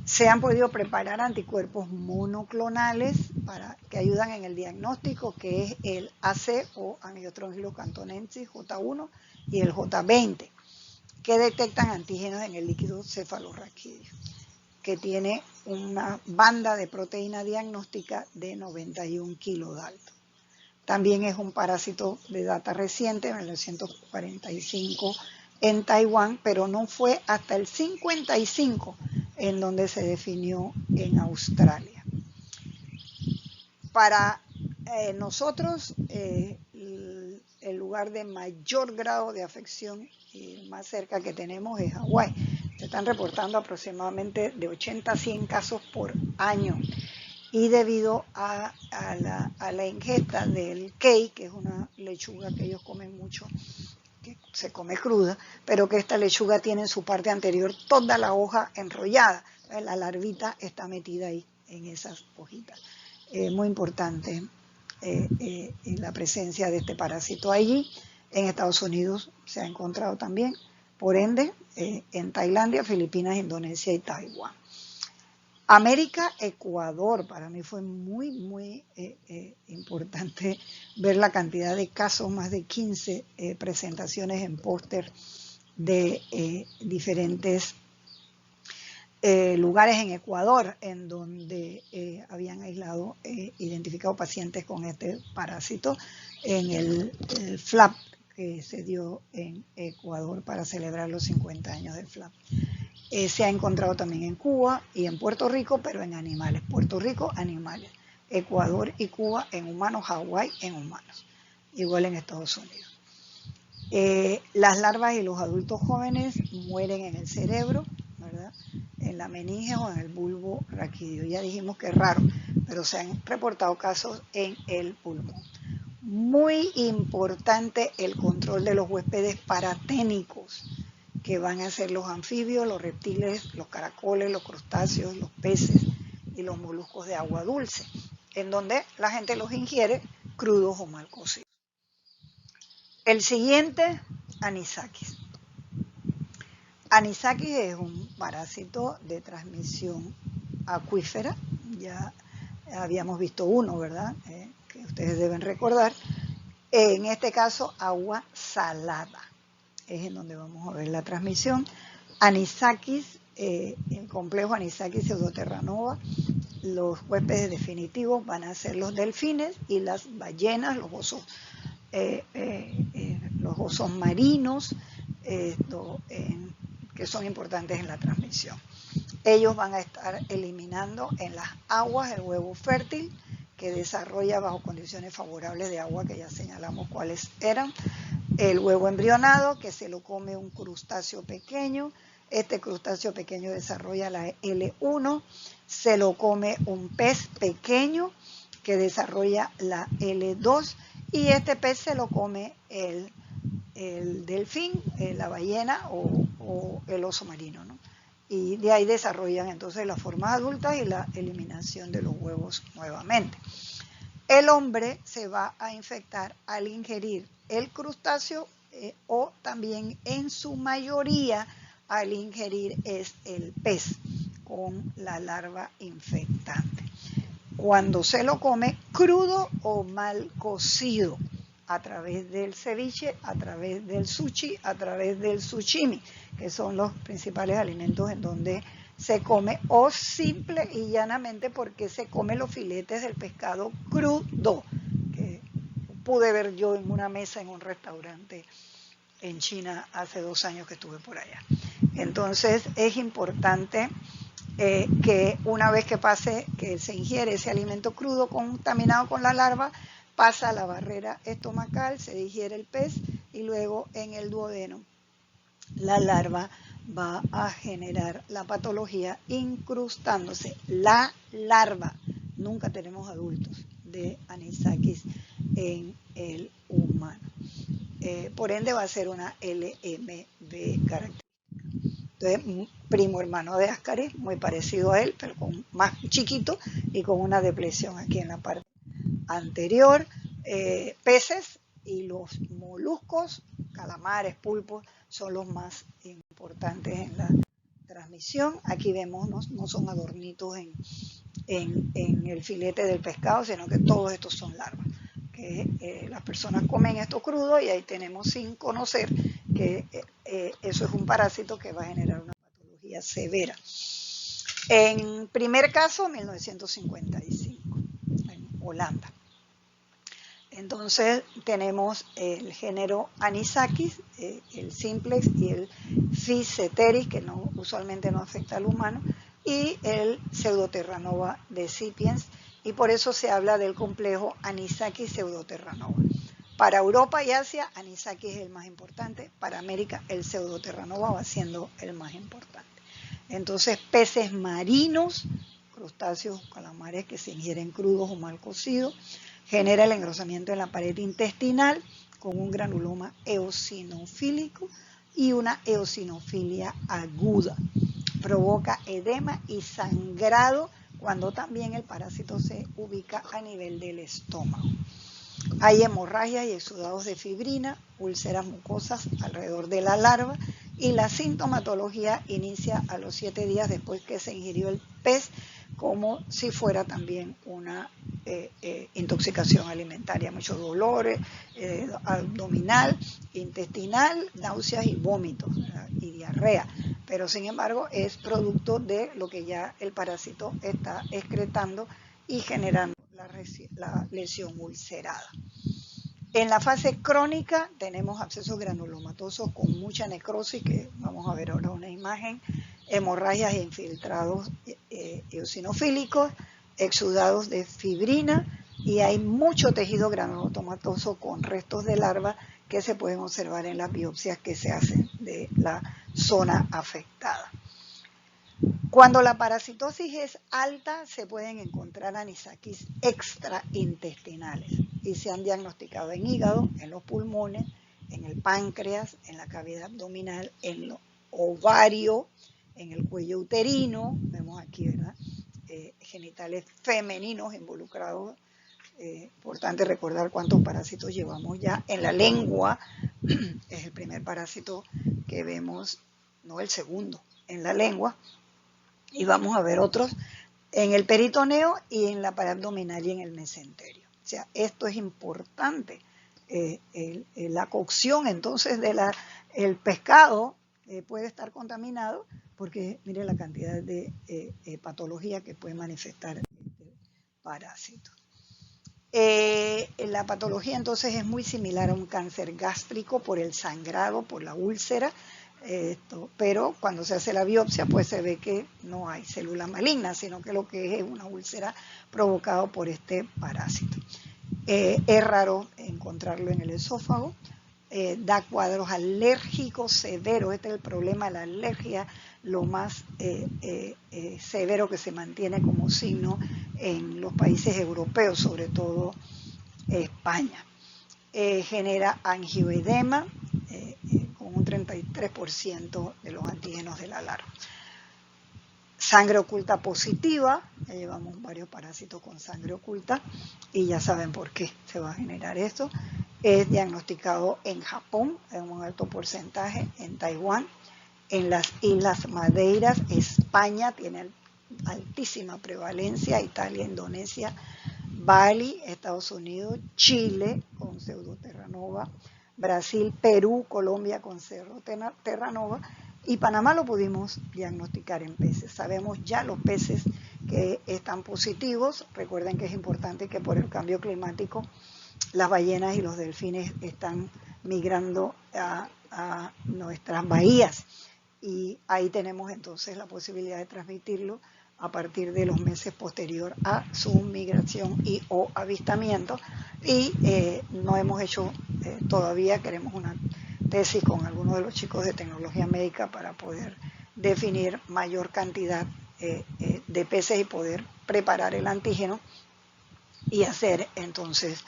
Se han podido preparar anticuerpos monoclonales que ayudan en el diagnóstico, que es el AC o Angiostrongylus cantonensis J1 y el J20, que detectan antígenos en el líquido cefalorraquídeo, que tiene una banda de proteína diagnóstica de 91 kilodalton. También es un parásito de data reciente, en 1945 en Taiwán, pero no fue hasta el 55 en donde se definió en Australia. Para nosotros, el lugar de mayor grado de afección y más cerca que tenemos es Hawái. Se están reportando aproximadamente de 80 a 100 casos por año, y debido a la ingesta del kei, que es una lechuga que ellos comen mucho, que se come cruda, pero que esta lechuga tiene en su parte anterior toda la hoja enrollada. La larvita está metida ahí en esas hojitas. Muy importante la presencia de este parásito allí. En Estados Unidos se ha encontrado también, por ende, en Tailandia, Filipinas, Indonesia y Taiwán. América, Ecuador, para mí fue muy importante ver la cantidad de casos, más de 15 presentaciones en póster de diferentes lugares en Ecuador, en donde habían aislado, identificado pacientes con este parásito en el FLAP que se dio en Ecuador para celebrar los 50 años del FLAP. Se ha encontrado también en Cuba y en Puerto Rico, pero en animales. Puerto Rico, animales. Ecuador y Cuba en humanos. Hawái en humanos. Igual en Estados Unidos. Las larvas y los adultos jóvenes mueren en el cerebro, ¿verdad? En la meninge o en el bulbo raquídeo. Ya dijimos que es raro, pero se han reportado casos en el pulmón. Muy importante el control de los huéspedes paraténicos, que van a ser los anfibios, los reptiles, los caracoles, los crustáceos, los peces y los moluscos de agua dulce, en donde la gente los ingiere crudos o mal cocidos. El siguiente, Anisakis. Anisakis es un parásito de transmisión acuífera. Ya habíamos visto uno, ¿verdad? Que ustedes deben recordar. En este caso, agua salada es en donde vamos a ver la transmisión. Anisakis, el complejo Anisakis pseudoterranova, los huéspedes definitivos van a ser los delfines y las ballenas, los osos marinos, que son importantes en la transmisión. Ellos van a estar eliminando en las aguas el huevo fértil que desarrolla bajo condiciones favorables de agua, que ya señalamos cuáles eran, el huevo embrionado, que se lo come un crustáceo pequeño. Este crustáceo pequeño desarrolla la L1, se lo come un pez pequeño que desarrolla la L2, y este pez se lo come el delfín, la ballena o el oso marino, ¿no? Y de ahí desarrollan entonces las formas adultas y la eliminación de los huevos nuevamente. El hombre se va a infectar al ingerir el crustáceo o también en su mayoría al ingerir es el pez con la larva infectante. Cuando se lo come crudo o mal cocido, a través del ceviche, a través del sushi, a través del sushimi, que son los principales alimentos en donde se come, o simple y llanamente porque se come los filetes del pescado crudo, que pude ver yo en una mesa en un restaurante en China hace 2 años que estuve por allá. Entonces es importante que una vez que pase, que se ingiere ese alimento crudo contaminado con la larva, pasa a la barrera estomacal, se digiere el pez y luego en el duodeno la larva va a generar la patología incrustándose. La larva, nunca tenemos adultos de anisakis en el humano. Por ende va a ser una LMB característica. Entonces, primo hermano de Ascaris, muy parecido a él, pero más chiquito y con una depresión aquí en la parte anterior. Peces y los moluscos, calamares, pulpos, son los más importantes en la transmisión. Aquí vemos, no son adornitos en el filete del pescado, sino que todos estos son larvas. Que las personas comen esto crudo y ahí tenemos sin conocer que eso es un parásito que va a generar una patología severa. En primer caso, 1955, en Holanda. Entonces tenemos el género Anisakis, el simplex y el Physeteris, que usualmente no afecta al humano, y el Pseudoterranova decipiens, y por eso se habla del complejo Anisakis Pseudoterranova. Para Europa y Asia, Anisakis es el más importante. Para América, el Pseudoterranova va siendo el más importante. Entonces, peces marinos, crustáceos, calamares que se ingieren crudos o mal cocidos, genera el engrosamiento en la pared intestinal con un granuloma eosinofílico y una eosinofilia aguda. Provoca edema y sangrado cuando también el parásito se ubica a nivel del estómago. Hay hemorragias y exudados de fibrina, úlceras mucosas alrededor de la larva, y la sintomatología inicia a los 7 días después que se ingirió el pez, como si fuera también una intoxicación alimentaria, muchos dolores, abdominal, intestinal, náuseas y vómitos, y diarrea, pero sin embargo es producto de lo que ya el parásito está excretando y generando la lesión ulcerada. En la fase crónica tenemos abscesos granulomatosos con mucha necrosis, que vamos a ver ahora una imagen, hemorragias e infiltrados eosinofílicos, exudados de fibrina, y hay mucho tejido granulomatoso con restos de larva que se pueden observar en las biopsias que se hacen de la zona afectada. Cuando la parasitosis es alta, se pueden encontrar anisakis extraintestinales y se han diagnosticado en hígado, en los pulmones, en el páncreas, en la cavidad abdominal, en los ovarios, en el cuello uterino, vemos aquí, ¿verdad? Genitales femeninos involucrados. Importante recordar cuántos parásitos llevamos ya. En la lengua es el primer parásito que vemos, no el segundo, en la lengua. Y vamos a ver otros en el peritoneo y en la pared abdominal y en el mesenterio. O sea, esto es importante. La cocción entonces el pescado puede estar contaminado porque mire la cantidad de patología que puede manifestar este parásito. La patología entonces es muy similar a un cáncer gástrico por el sangrado, por la úlcera. Pero cuando se hace la biopsia, pues se ve que no hay células malignas, sino que lo que es una úlcera provocada por este parásito. Es raro encontrarlo en el esófago, da cuadros alérgicos severos. Este es el problema de la alergia, lo más severo que se mantiene como signo en los países europeos, sobre todo España. Genera angioedema con un 33% de los antígenos de la larva. Sangre oculta positiva, ya llevamos varios parásitos con sangre oculta y ya saben por qué se va a generar esto. Es diagnosticado en Japón en un alto porcentaje, en Taiwán, en las Islas Madeiras, España tiene altísima prevalencia, Italia, Indonesia, Bali, Estados Unidos, Chile con pseudoterranova, Brasil, Perú, Colombia con pseudoterranova y Panamá lo pudimos diagnosticar en peces. Sabemos ya los peces que están positivos. Recuerden que es importante que por el cambio climático las ballenas y los delfines están migrando a nuestras bahías y ahí tenemos entonces la posibilidad de transmitirlo a partir de los meses posterior a su migración y o avistamiento y no hemos hecho todavía, queremos una tesis con algunos de los chicos de tecnología médica para poder definir mayor cantidad de peces y poder preparar el antígeno y hacer entonces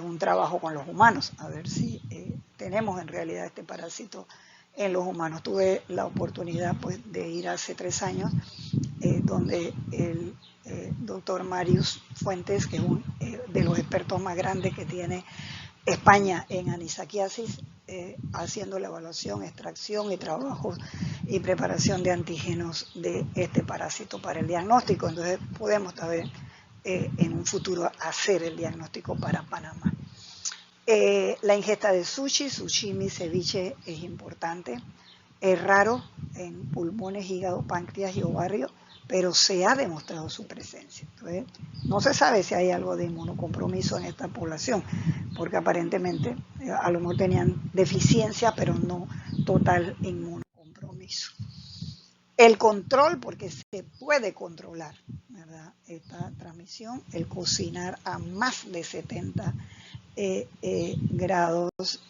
un trabajo con los humanos, a ver si tenemos en realidad este parásito en los humanos. Tuve la oportunidad pues de ir hace 3 años donde el doctor Marius Fuentes, que es uno de los expertos más grandes que tiene España en anisakiasis, haciendo la evaluación, extracción y trabajos y preparación de antígenos de este parásito para el diagnóstico. Entonces podemos también en un futuro hacer el diagnóstico para Panamá. La ingesta de sushi, sashimi, ceviche es importante. Es raro en pulmones, hígado, páncreas y ovario, pero se ha demostrado su presencia. Entonces, no se sabe si hay algo de inmunocompromiso en esta población, porque aparentemente a lo mejor tenían deficiencia, pero no total inmunocompromiso. El control, porque se puede controlar, ¿verdad?, esta transmisión, el cocinar a más de 70 grados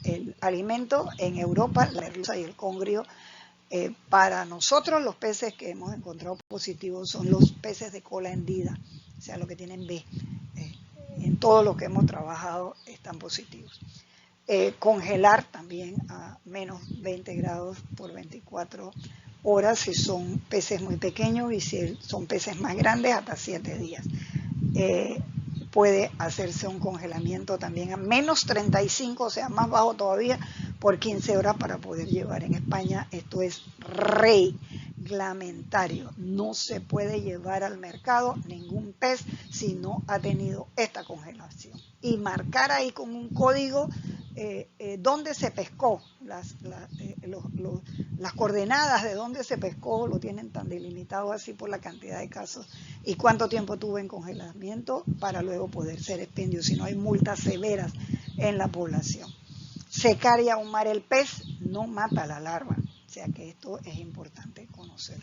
el alimento en Europa, la merluza y el congrio. Para nosotros los peces que hemos encontrado positivos son los peces de cola hendida, o sea, los que tienen B. En todo lo que hemos trabajado están positivos. Congelar también a menos 20 grados por 24 horas si son peces muy pequeños y si son peces más grandes hasta 7 días. Puede hacerse un congelamiento también a menos 35, o sea, más bajo todavía, por 15 horas para poder llevar. En España esto es reglamentario. No se puede llevar al mercado ningún pez si no ha tenido esta congelación. Y marcar ahí con un código dónde se pescó, las coordenadas de dónde se pescó, lo tienen tan delimitado así por la cantidad de casos y cuánto tiempo tuvo en congelamiento para luego poder ser expendio, si no hay multas severas en la población. Secar y ahumar el pez no mata a la larva, o sea que esto es importante conocer.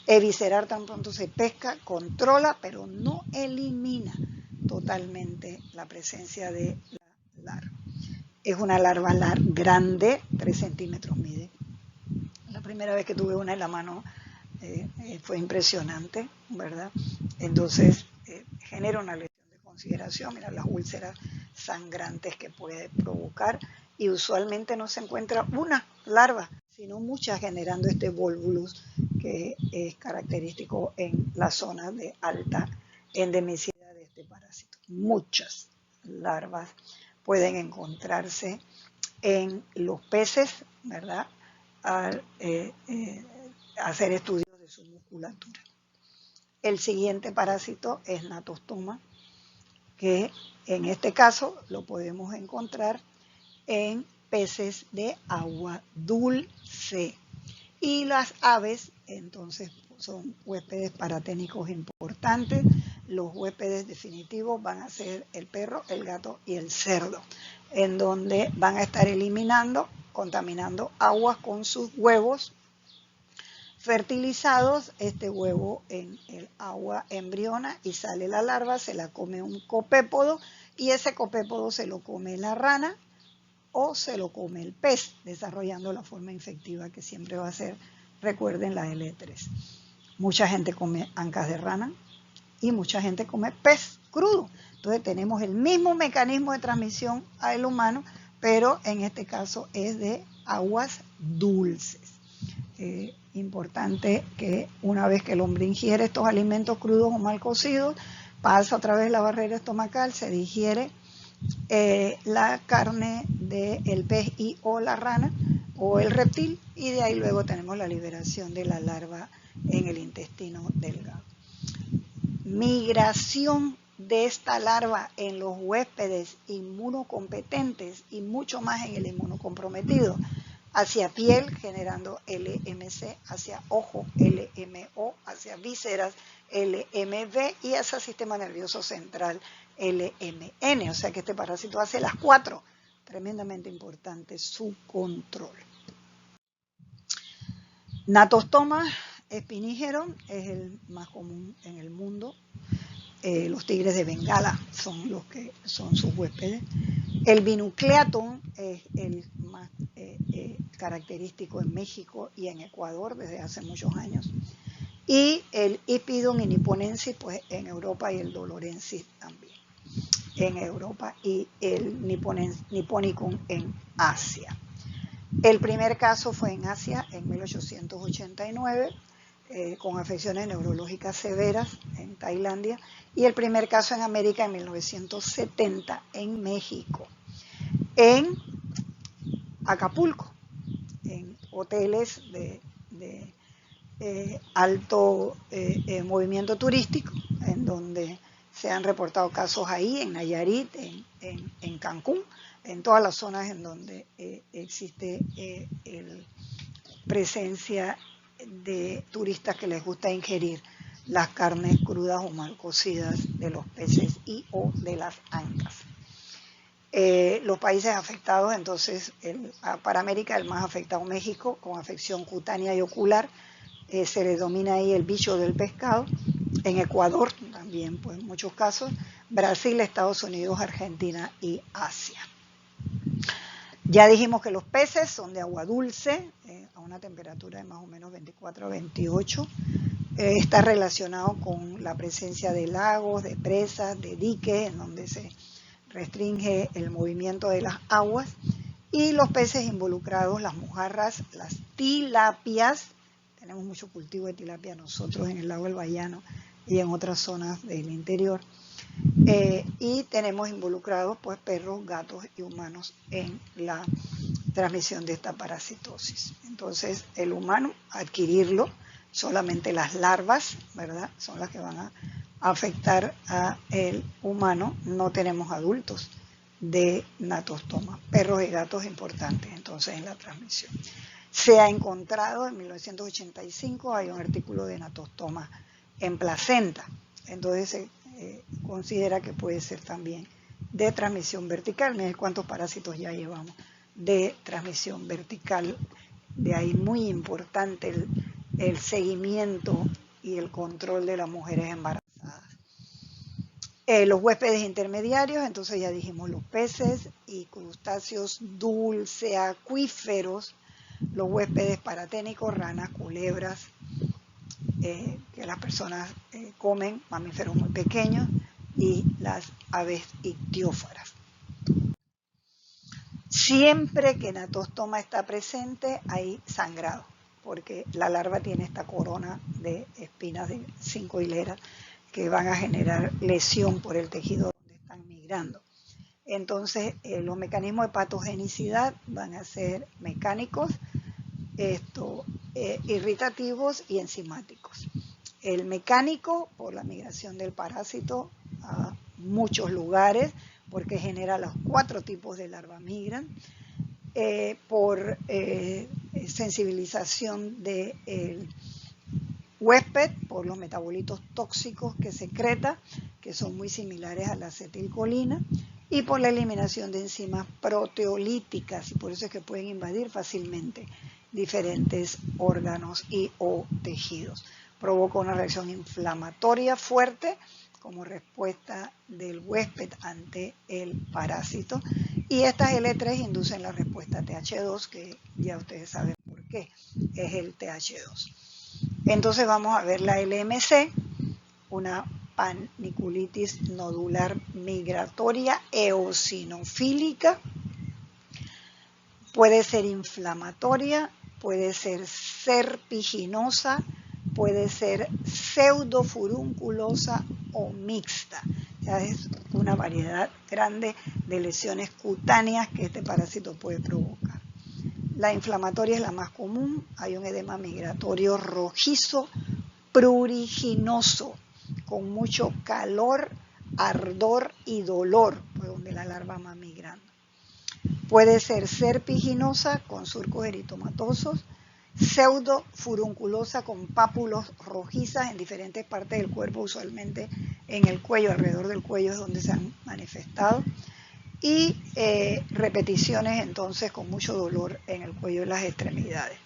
Eviscerar tan pronto se pesca, controla, pero no elimina totalmente la presencia de la larva. Es una larva grande, 3 centímetros mide. La primera vez que tuve una en la mano fue impresionante, ¿verdad? Entonces genera una lesión de consideración. Mira las úlceras sangrantes que puede provocar y usualmente no se encuentra una larva, sino muchas generando este volvulus que es característico en la zona de alta endemicidad de este parásito. Muchas larvas pueden encontrarse en los peces, ¿verdad?, al hacer estudios de su musculatura. El siguiente parásito es Natostoma, que en este caso lo podemos encontrar en peces de agua dulce. Y las aves, entonces, son huéspedes paraténicos importantes. Los huéspedes definitivos van a ser el perro, el gato y el cerdo, en donde van a estar eliminando contaminando aguas con sus huevos fertilizados. Este huevo en el agua embriona y sale la larva, se la come un copépodo y ese copépodo se lo come la rana o se lo come el pez, desarrollando la forma infectiva que siempre va a ser, recuerden, la L3. Mucha gente come ancas de rana y mucha gente come pez crudo. Entonces tenemos el mismo mecanismo de transmisión al humano, pero en este caso es de aguas dulces. Importante que una vez que el hombre ingiere estos alimentos crudos o mal cocidos, pasa otra vez la barrera estomacal, se digiere la carne del pez y o la rana o el reptil, y de ahí luego tenemos la liberación de la larva en el intestino delgado. Migración de esta larva en los huéspedes inmunocompetentes y mucho más en el inmunocomprometido, hacia piel generando LMC, hacia ojo LMO, hacia vísceras LMV y hacia sistema nervioso central LMN. O sea que este parásito hace las 4. Tremendamente importante su control. Natostoma spinnigero es el más común en el mundo. Los tigres de Bengala son los que son sus huéspedes. El binucleatum es el más característico en México y en Ecuador desde hace muchos años. Y el Ispidum niponensis pues en Europa y el Dolorensis también en Europa y el Niponicum en Asia. El primer caso fue en Asia en 1889 con afecciones neurológicas severas en Tailandia, y el primer caso en América en 1970 en México, en Acapulco, en hoteles de alto movimiento turístico, en donde se han reportado casos ahí, en Nayarit, en Cancún, en todas las zonas en donde existe presencia de turistas que les gusta ingerir las carnes crudas o mal cocidas de los peces y o de las ancas. Los países afectados, entonces, para América el más afectado México, con afección cutánea y ocular, se le domina ahí el bicho del pescado. En Ecuador también, pues muchos casos. Brasil, Estados Unidos, Argentina y Asia. Ya dijimos que los peces son de agua dulce, a una temperatura de más o menos 24 a 28. Está relacionado con la presencia de lagos, de presas, de diques, en donde se restringe el movimiento de las aguas. Y los peces involucrados, las mojarras, las tilapias. Tenemos mucho cultivo de tilapia nosotros en el lago del Bayano y en otras zonas del interior. Y tenemos involucrados pues perros, gatos y humanos en la transmisión de esta parasitosis. Entonces el humano adquirirlo, solamente las larvas, ¿verdad?, son las que van a afectar al humano. No tenemos adultos de natostoma. Perros y gatos importantes entonces en la transmisión. Se ha encontrado en 1985, hay un artículo de natostoma en placenta, entonces se considera que puede ser también de transmisión vertical. Miren cuántos parásitos ya llevamos de transmisión vertical. De ahí muy importante el seguimiento y el control de las mujeres embarazadas. Los huéspedes intermediarios, entonces ya dijimos los peces y crustáceos dulceacuíferos, los huéspedes paraténicos, ranas, culebras, que las personas comen, mamíferos muy pequeños, y las aves ictiófaras. Siempre que natostoma está presente hay sangrado, porque la larva tiene esta corona de espinas de 5 hileras que van a generar lesión por el tejido donde están migrando. Entonces los mecanismos de patogenicidad van a ser mecánicos, irritativos y enzimáticos. El mecánico por la migración del parásito a muchos lugares, porque genera los 4 tipos de larva migran, por sensibilización del huésped, por los metabolitos tóxicos que secreta, que son muy similares a la acetilcolina, y por la eliminación de enzimas proteolíticas, y por eso es que pueden invadir fácilmente diferentes órganos y o tejidos. Provoca una reacción inflamatoria fuerte como respuesta del huésped ante el parásito, y estas L3 inducen la respuesta TH2, que ya ustedes saben por qué es el TH2. Entonces vamos a ver la LMC, una paniculitis nodular migratoria eosinofílica. Puede ser inflamatoria, puede ser serpiginosa, puede ser pseudofurunculosa o mixta. Ya es una variedad grande de lesiones cutáneas que este parásito puede provocar. La inflamatoria es la más común, hay un edema migratorio rojizo, pruriginoso, con mucho calor, ardor y dolor, por donde la larva va migrando. Puede ser serpiginosa con surcos eritomatosos, pseudofurunculosa con pápulos rojizas en diferentes partes del cuerpo, usualmente en el cuello, alrededor del cuello es donde se han manifestado, y repeticiones entonces con mucho dolor en el cuello y las extremidades.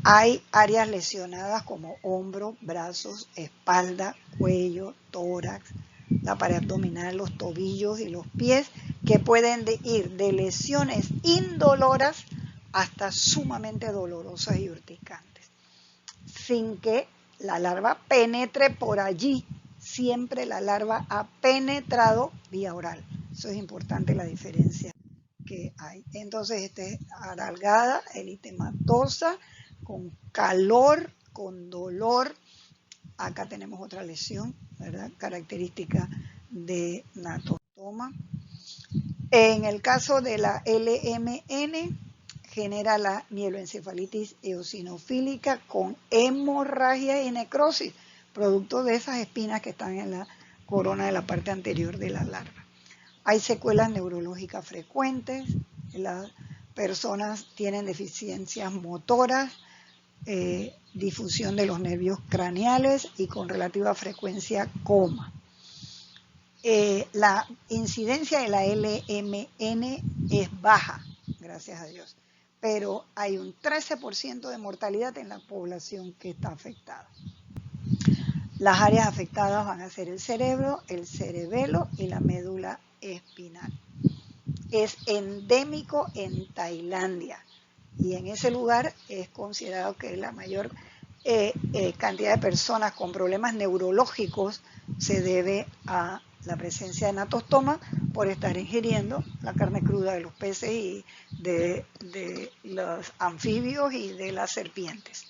Hay áreas lesionadas como hombro, brazos, espalda, cuello, tórax, la pared abdominal, los tobillos y los pies, que pueden ir de lesiones indoloras hasta sumamente dolorosas y urticantes, sin que la larva penetre por allí. Siempre la larva ha penetrado vía oral. Eso es importante, la diferencia que hay. Entonces, esta es alargada, eritematosa, con calor, con dolor. Acá tenemos otra lesión, ¿verdad? Característica de natostoma. En el caso de la LMN, genera la mieloencefalitis eosinofílica con hemorragia y necrosis, producto de esas espinas que están en la corona de la parte anterior de la larva. Hay secuelas neurológicas frecuentes, las personas tienen deficiencias motoras, difusión de los nervios craneales y con relativa frecuencia coma. La incidencia de la LMN es baja, gracias a Dios, pero hay un 13% de mortalidad en la población que está afectada. Las áreas afectadas van a ser el cerebro, el cerebelo y la médula espinal. Es endémico en Tailandia y en ese lugar es considerado que la mayor cantidad de personas con problemas neurológicos se debe a la presencia de natostoma por estar ingiriendo la carne cruda de los peces y de los anfibios y de las serpientes.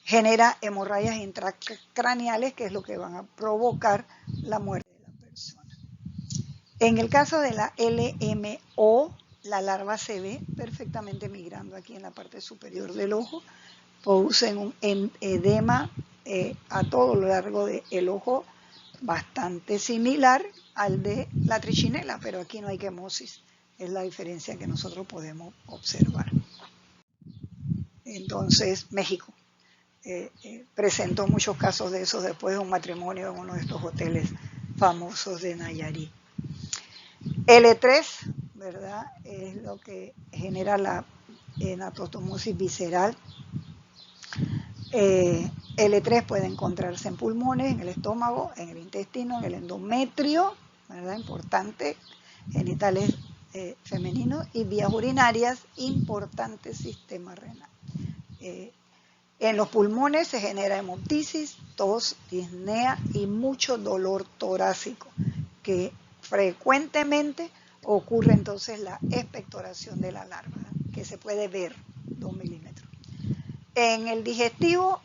Genera hemorragias intracraneales, que es lo que van a provocar la muerte de la persona. En el caso de la LMO, la larva se ve perfectamente migrando aquí en la parte superior del ojo, producen un edema a todo lo largo del ojo, bastante similar al de la trichinela, pero aquí no hay quemosis, es la diferencia que nosotros podemos observar. Entonces, México presentó muchos casos de esos después de un matrimonio en uno de estos hoteles famosos de Nayarit. L3, ¿verdad? Es lo que genera la natostomosis visceral. L3 puede encontrarse en pulmones, en el estómago, en el intestino, en el endometrio, ¿verdad? Importante, genitales femeninos y vías urinarias, importante sistema renal. En los pulmones se genera hemoptisis, tos, disnea y mucho dolor torácico, que frecuentemente ocurre entonces la expectoración de la larva, que se puede ver 2 milímetros. En el digestivo,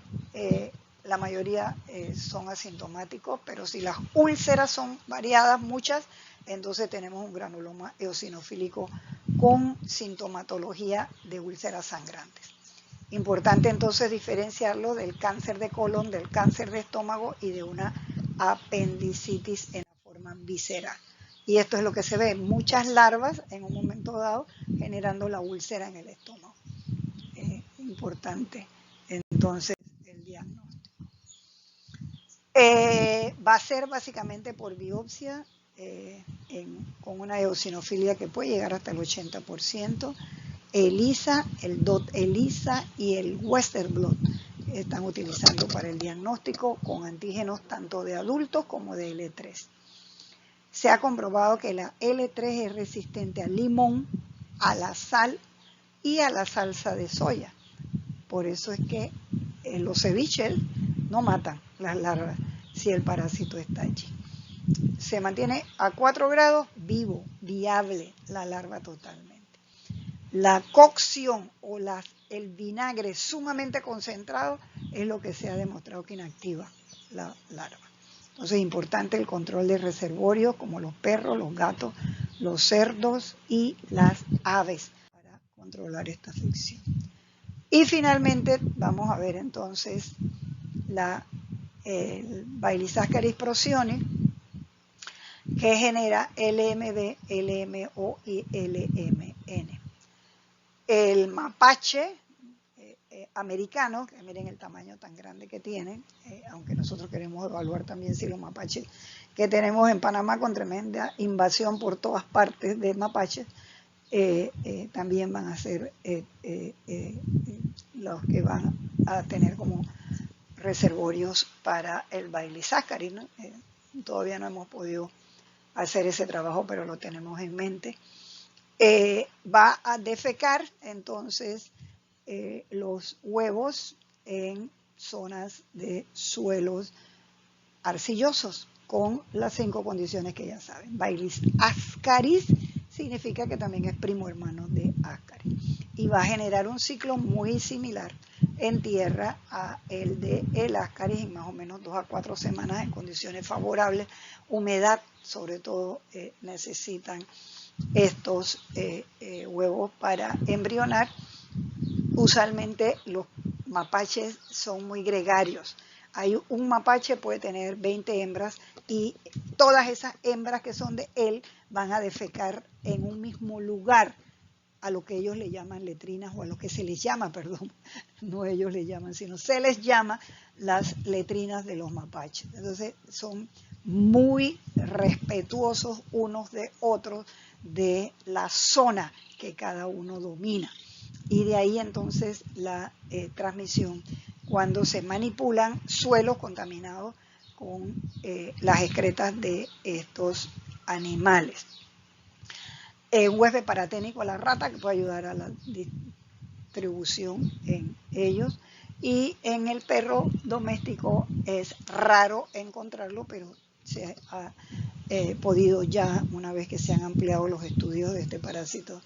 la mayoría son asintomáticos, pero si las úlceras son variadas, muchas, entonces tenemos un granuloma eosinofílico con sintomatología de úlceras sangrantes. Importante entonces diferenciarlo del cáncer de colon, del cáncer de estómago y de una apendicitis en la forma visceral. Y esto es lo que se ve, muchas larvas en un momento dado generando la úlcera en el estómago. Importante entonces el diagnóstico. Va a ser básicamente por biopsia, con una eosinofilia que puede llegar hasta el 80%. ELISA, el DOT ELISA y el Western blot están utilizando para el diagnóstico con antígenos tanto de adultos como de L3. Se ha comprobado que la L3 es resistente al limón, a la sal y a la salsa de soya. Por eso es que los ceviches no matan las larvas si el parásito está allí. Se mantiene a 4 grados vivo, viable la larva totalmente. La cocción o el vinagre sumamente concentrado es lo que se ha demostrado que inactiva la larva. Entonces es importante el control de reservorios como los perros, los gatos, los cerdos y las aves para controlar esta afección. Y finalmente vamos a ver entonces el Baelisascaris procione, que genera LMB, LMO y LMN. El mapache americano, que miren el tamaño tan grande que tienen, aunque nosotros queremos evaluar también si los mapaches que tenemos en Panamá con tremenda invasión por todas partes de mapaches, también van a ser los que van a tener como reservorios para el Baelisascaris, ¿no? Todavía no hemos podido hacer ese trabajo, pero lo tenemos en mente. Va a defecar entonces los huevos en zonas de suelos arcillosos con las 5 condiciones que ya saben. Baelisascaris significa que también es primo hermano de Ascaris y va a generar un ciclo muy similar en tierra a el de el Ascaris en más o menos 2 a 4 semanas en condiciones favorables. Humedad, sobre todo, necesitan estos huevos para embrionar. Usualmente los mapaches son muy gregarios. Un mapache puede tener 20 hembras y todas esas hembras que son de él van a defecar en un mismo lugar, a lo que ellos le llaman letrinas, o a lo que se les llama, perdón, no ellos le llaman, sino se les llama las letrinas de los mapaches. Entonces son muy respetuosos unos de otros de la zona que cada uno domina. Y de ahí entonces la transmisión cuando se manipulan suelos contaminados con las excretas de estos animales. Un huésped paraténico a la rata que puede ayudar a la distribución en ellos. Y en el perro doméstico es raro encontrarlo, pero se ha podido ya, una vez que se han ampliado los estudios de este parásito,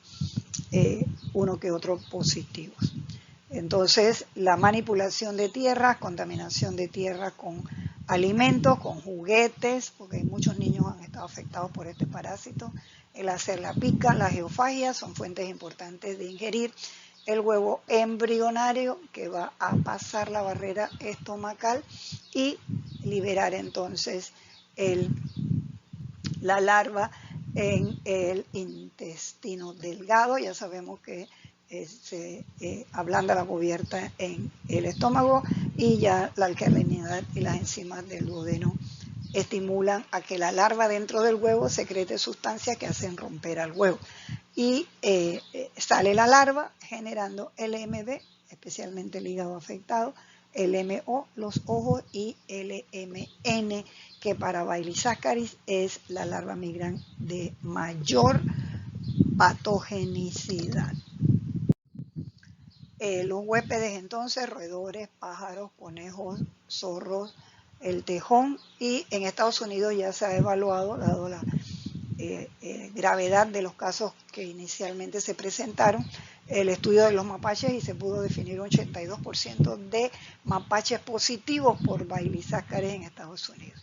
uno que otro positivos. Entonces, la manipulación de tierras, contaminación de tierra con alimentos, con juguetes, porque muchos niños han estado afectados por este parásito. El hacer la pica, la geofagia son fuentes importantes de ingerir. El huevo embrionario que va a pasar la barrera estomacal y liberar entonces la larva en el intestino delgado. Ya sabemos que se ablanda la cubierta en el estómago y ya la alcalinidad y las enzimas del duodeno estimulan a que la larva dentro del huevo secrete sustancias que hacen romper al huevo. Y sale la larva generando LMB, especialmente el hígado afectado, LMO, los ojos, y LMN, que para Baelisascaris es la larva migrante de mayor patogenicidad. Los huéspedes entonces, roedores, pájaros, conejos, zorros, el tejón, y en Estados Unidos ya se ha evaluado, dado la gravedad de los casos que inicialmente se presentaron, el estudio de los mapaches, y se pudo definir un 82% de mapaches positivos por Baelisascaris en Estados Unidos,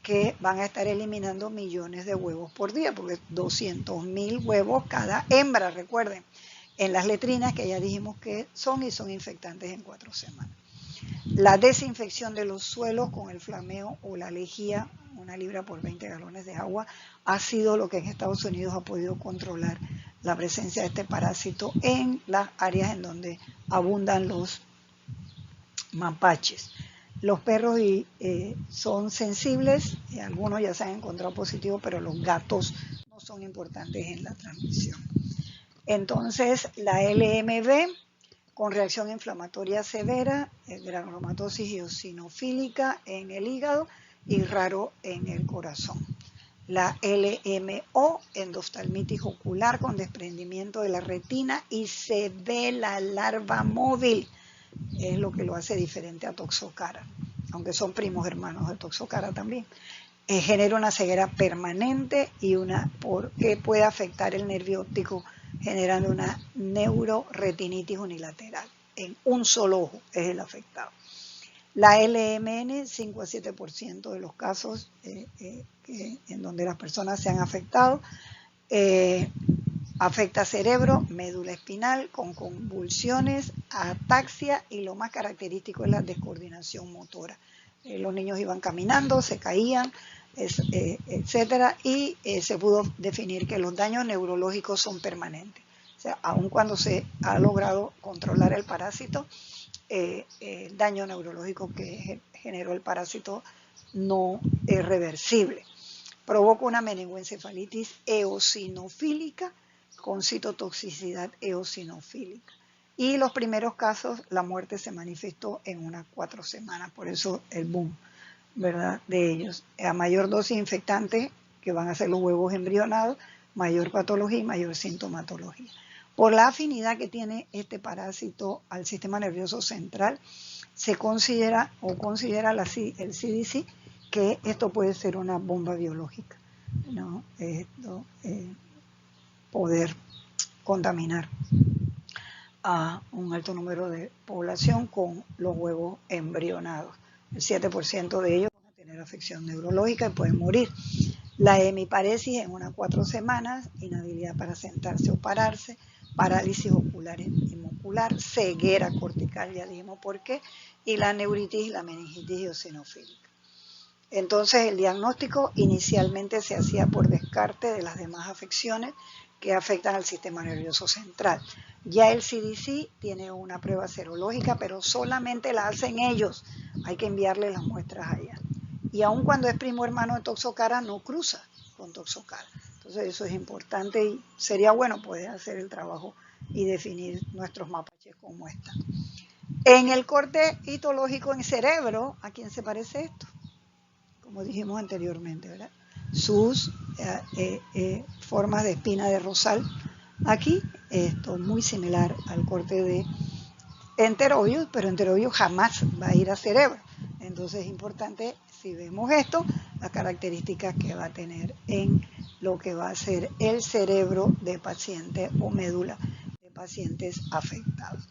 que van a estar eliminando millones de huevos por día, porque 200.000 huevos cada hembra, recuerden, en las letrinas que ya dijimos que son y son infectantes en 4 semanas. La desinfección de los suelos con el flameo o la lejía, 1 libra por 20 galones de agua, ha sido lo que en Estados Unidos ha podido controlar la presencia de este parásito en las áreas en donde abundan los mapaches. Los perros son sensibles, algunos ya se han encontrado positivos, pero los gatos no son importantes en la transmisión. Entonces, la LMB con reacción inflamatoria severa, granulomatosis eosinofílica en el hígado y raro en el corazón. La LMO, endoftalmitis ocular con desprendimiento de la retina y se ve la larva móvil, es lo que lo hace diferente a toxocara, aunque son primos hermanos de toxocara también. Genera una ceguera permanente y que puede afectar el nervio óptico generando una neuroretinitis unilateral. En un solo ojo es el afectado. La LMN, 5 a 7% de los casos en donde las personas se han afectado, afecta cerebro, médula espinal con convulsiones, ataxia y lo más característico es la descoordinación motora. Los niños iban caminando, se caían, etcétera, y se pudo definir que los daños neurológicos son permanentes. O sea, aun cuando se ha logrado controlar el parásito, el daño neurológico que generó el parásito no es reversible. Provoca una meningoencefalitis eosinofílica con citotoxicidad eosinofílica. Y los primeros casos, la muerte se manifestó en unas 4 semanas, por eso el boom, ¿verdad?, de ellos. A mayor dosis infectante, que van a ser los huevos embrionados, mayor patología y mayor sintomatología. Por la afinidad que tiene este parásito al sistema nervioso central, se considera el CDC que esto puede ser una bomba biológica, ¿no? Poder contaminar a un alto número de población con los huevos embrionados. El 7% de ellos van a tener afección neurológica y pueden morir. La hemiparesis en unas 4 semanas, inhabilidad para sentarse o pararse, parálisis ocular y mocular, ceguera cortical, ya dijimos por qué, y la neuritis y la meningitis eosinofílica. Entonces el diagnóstico inicialmente se hacía por descarte de las demás afecciones que afectan al sistema nervioso central. Ya el CDC tiene una prueba serológica, pero solamente la hacen ellos. Hay que enviarle las muestras allá. Y aun cuando es primo hermano de toxocara, no cruza con toxocara. Entonces eso es importante y sería bueno poder hacer el trabajo y definir nuestros mapaches como están. En el corte histológico en cerebro, ¿a quién se parece esto? Como dijimos anteriormente, ¿verdad? Sus formas de espina de rosal. Aquí, esto es muy similar al corte de enterobius, pero enterobius jamás va a ir a cerebro. Entonces es importante, si vemos esto, las características que va a tener en lo que va a ser el cerebro de paciente o médula de pacientes afectados.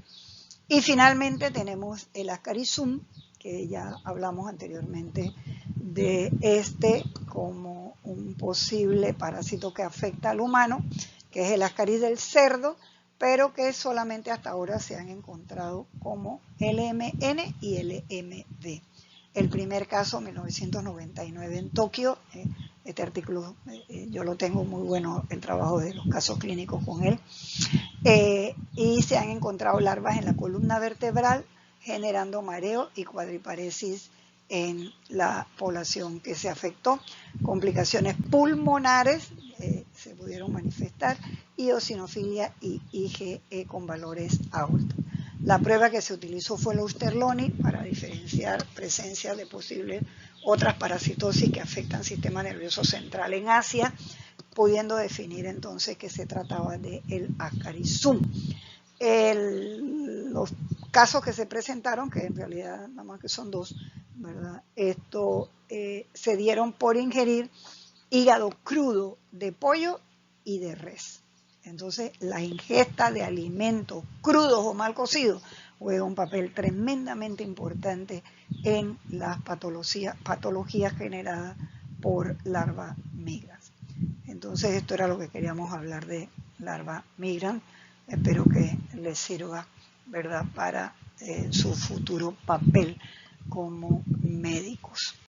Y finalmente tenemos el ascarizum, que ya hablamos anteriormente de este como un posible parásito que afecta al humano, que es el ascaris del cerdo, pero que solamente hasta ahora se han encontrado como LMN y LMD. El primer caso, 1999 en Tokio, este artículo yo lo tengo muy bueno, el trabajo de los casos clínicos con él, y se han encontrado larvas en la columna vertebral generando mareo y cuadriparesis en la población que se afectó. Complicaciones pulmonares se pudieron manifestar y eosinofilia y IgE con valores altos. La prueba que se utilizó fue el Austerloni para diferenciar presencia de posibles otras parasitosis que afectan el sistema nervioso central en Asia, pudiendo definir entonces que se trataba del ascarizum. Los casos que se presentaron, que en realidad nada más que son 2, ¿verdad? Se dieron por ingerir hígado crudo de pollo y de res. Entonces, la ingesta de alimentos crudos o mal cocidos juega un papel tremendamente importante en las patologías generadas por larva migrans. Entonces, esto era lo que queríamos hablar de larva migrans. Espero que les sirva, ¿verdad?, para su futuro papel como médicos.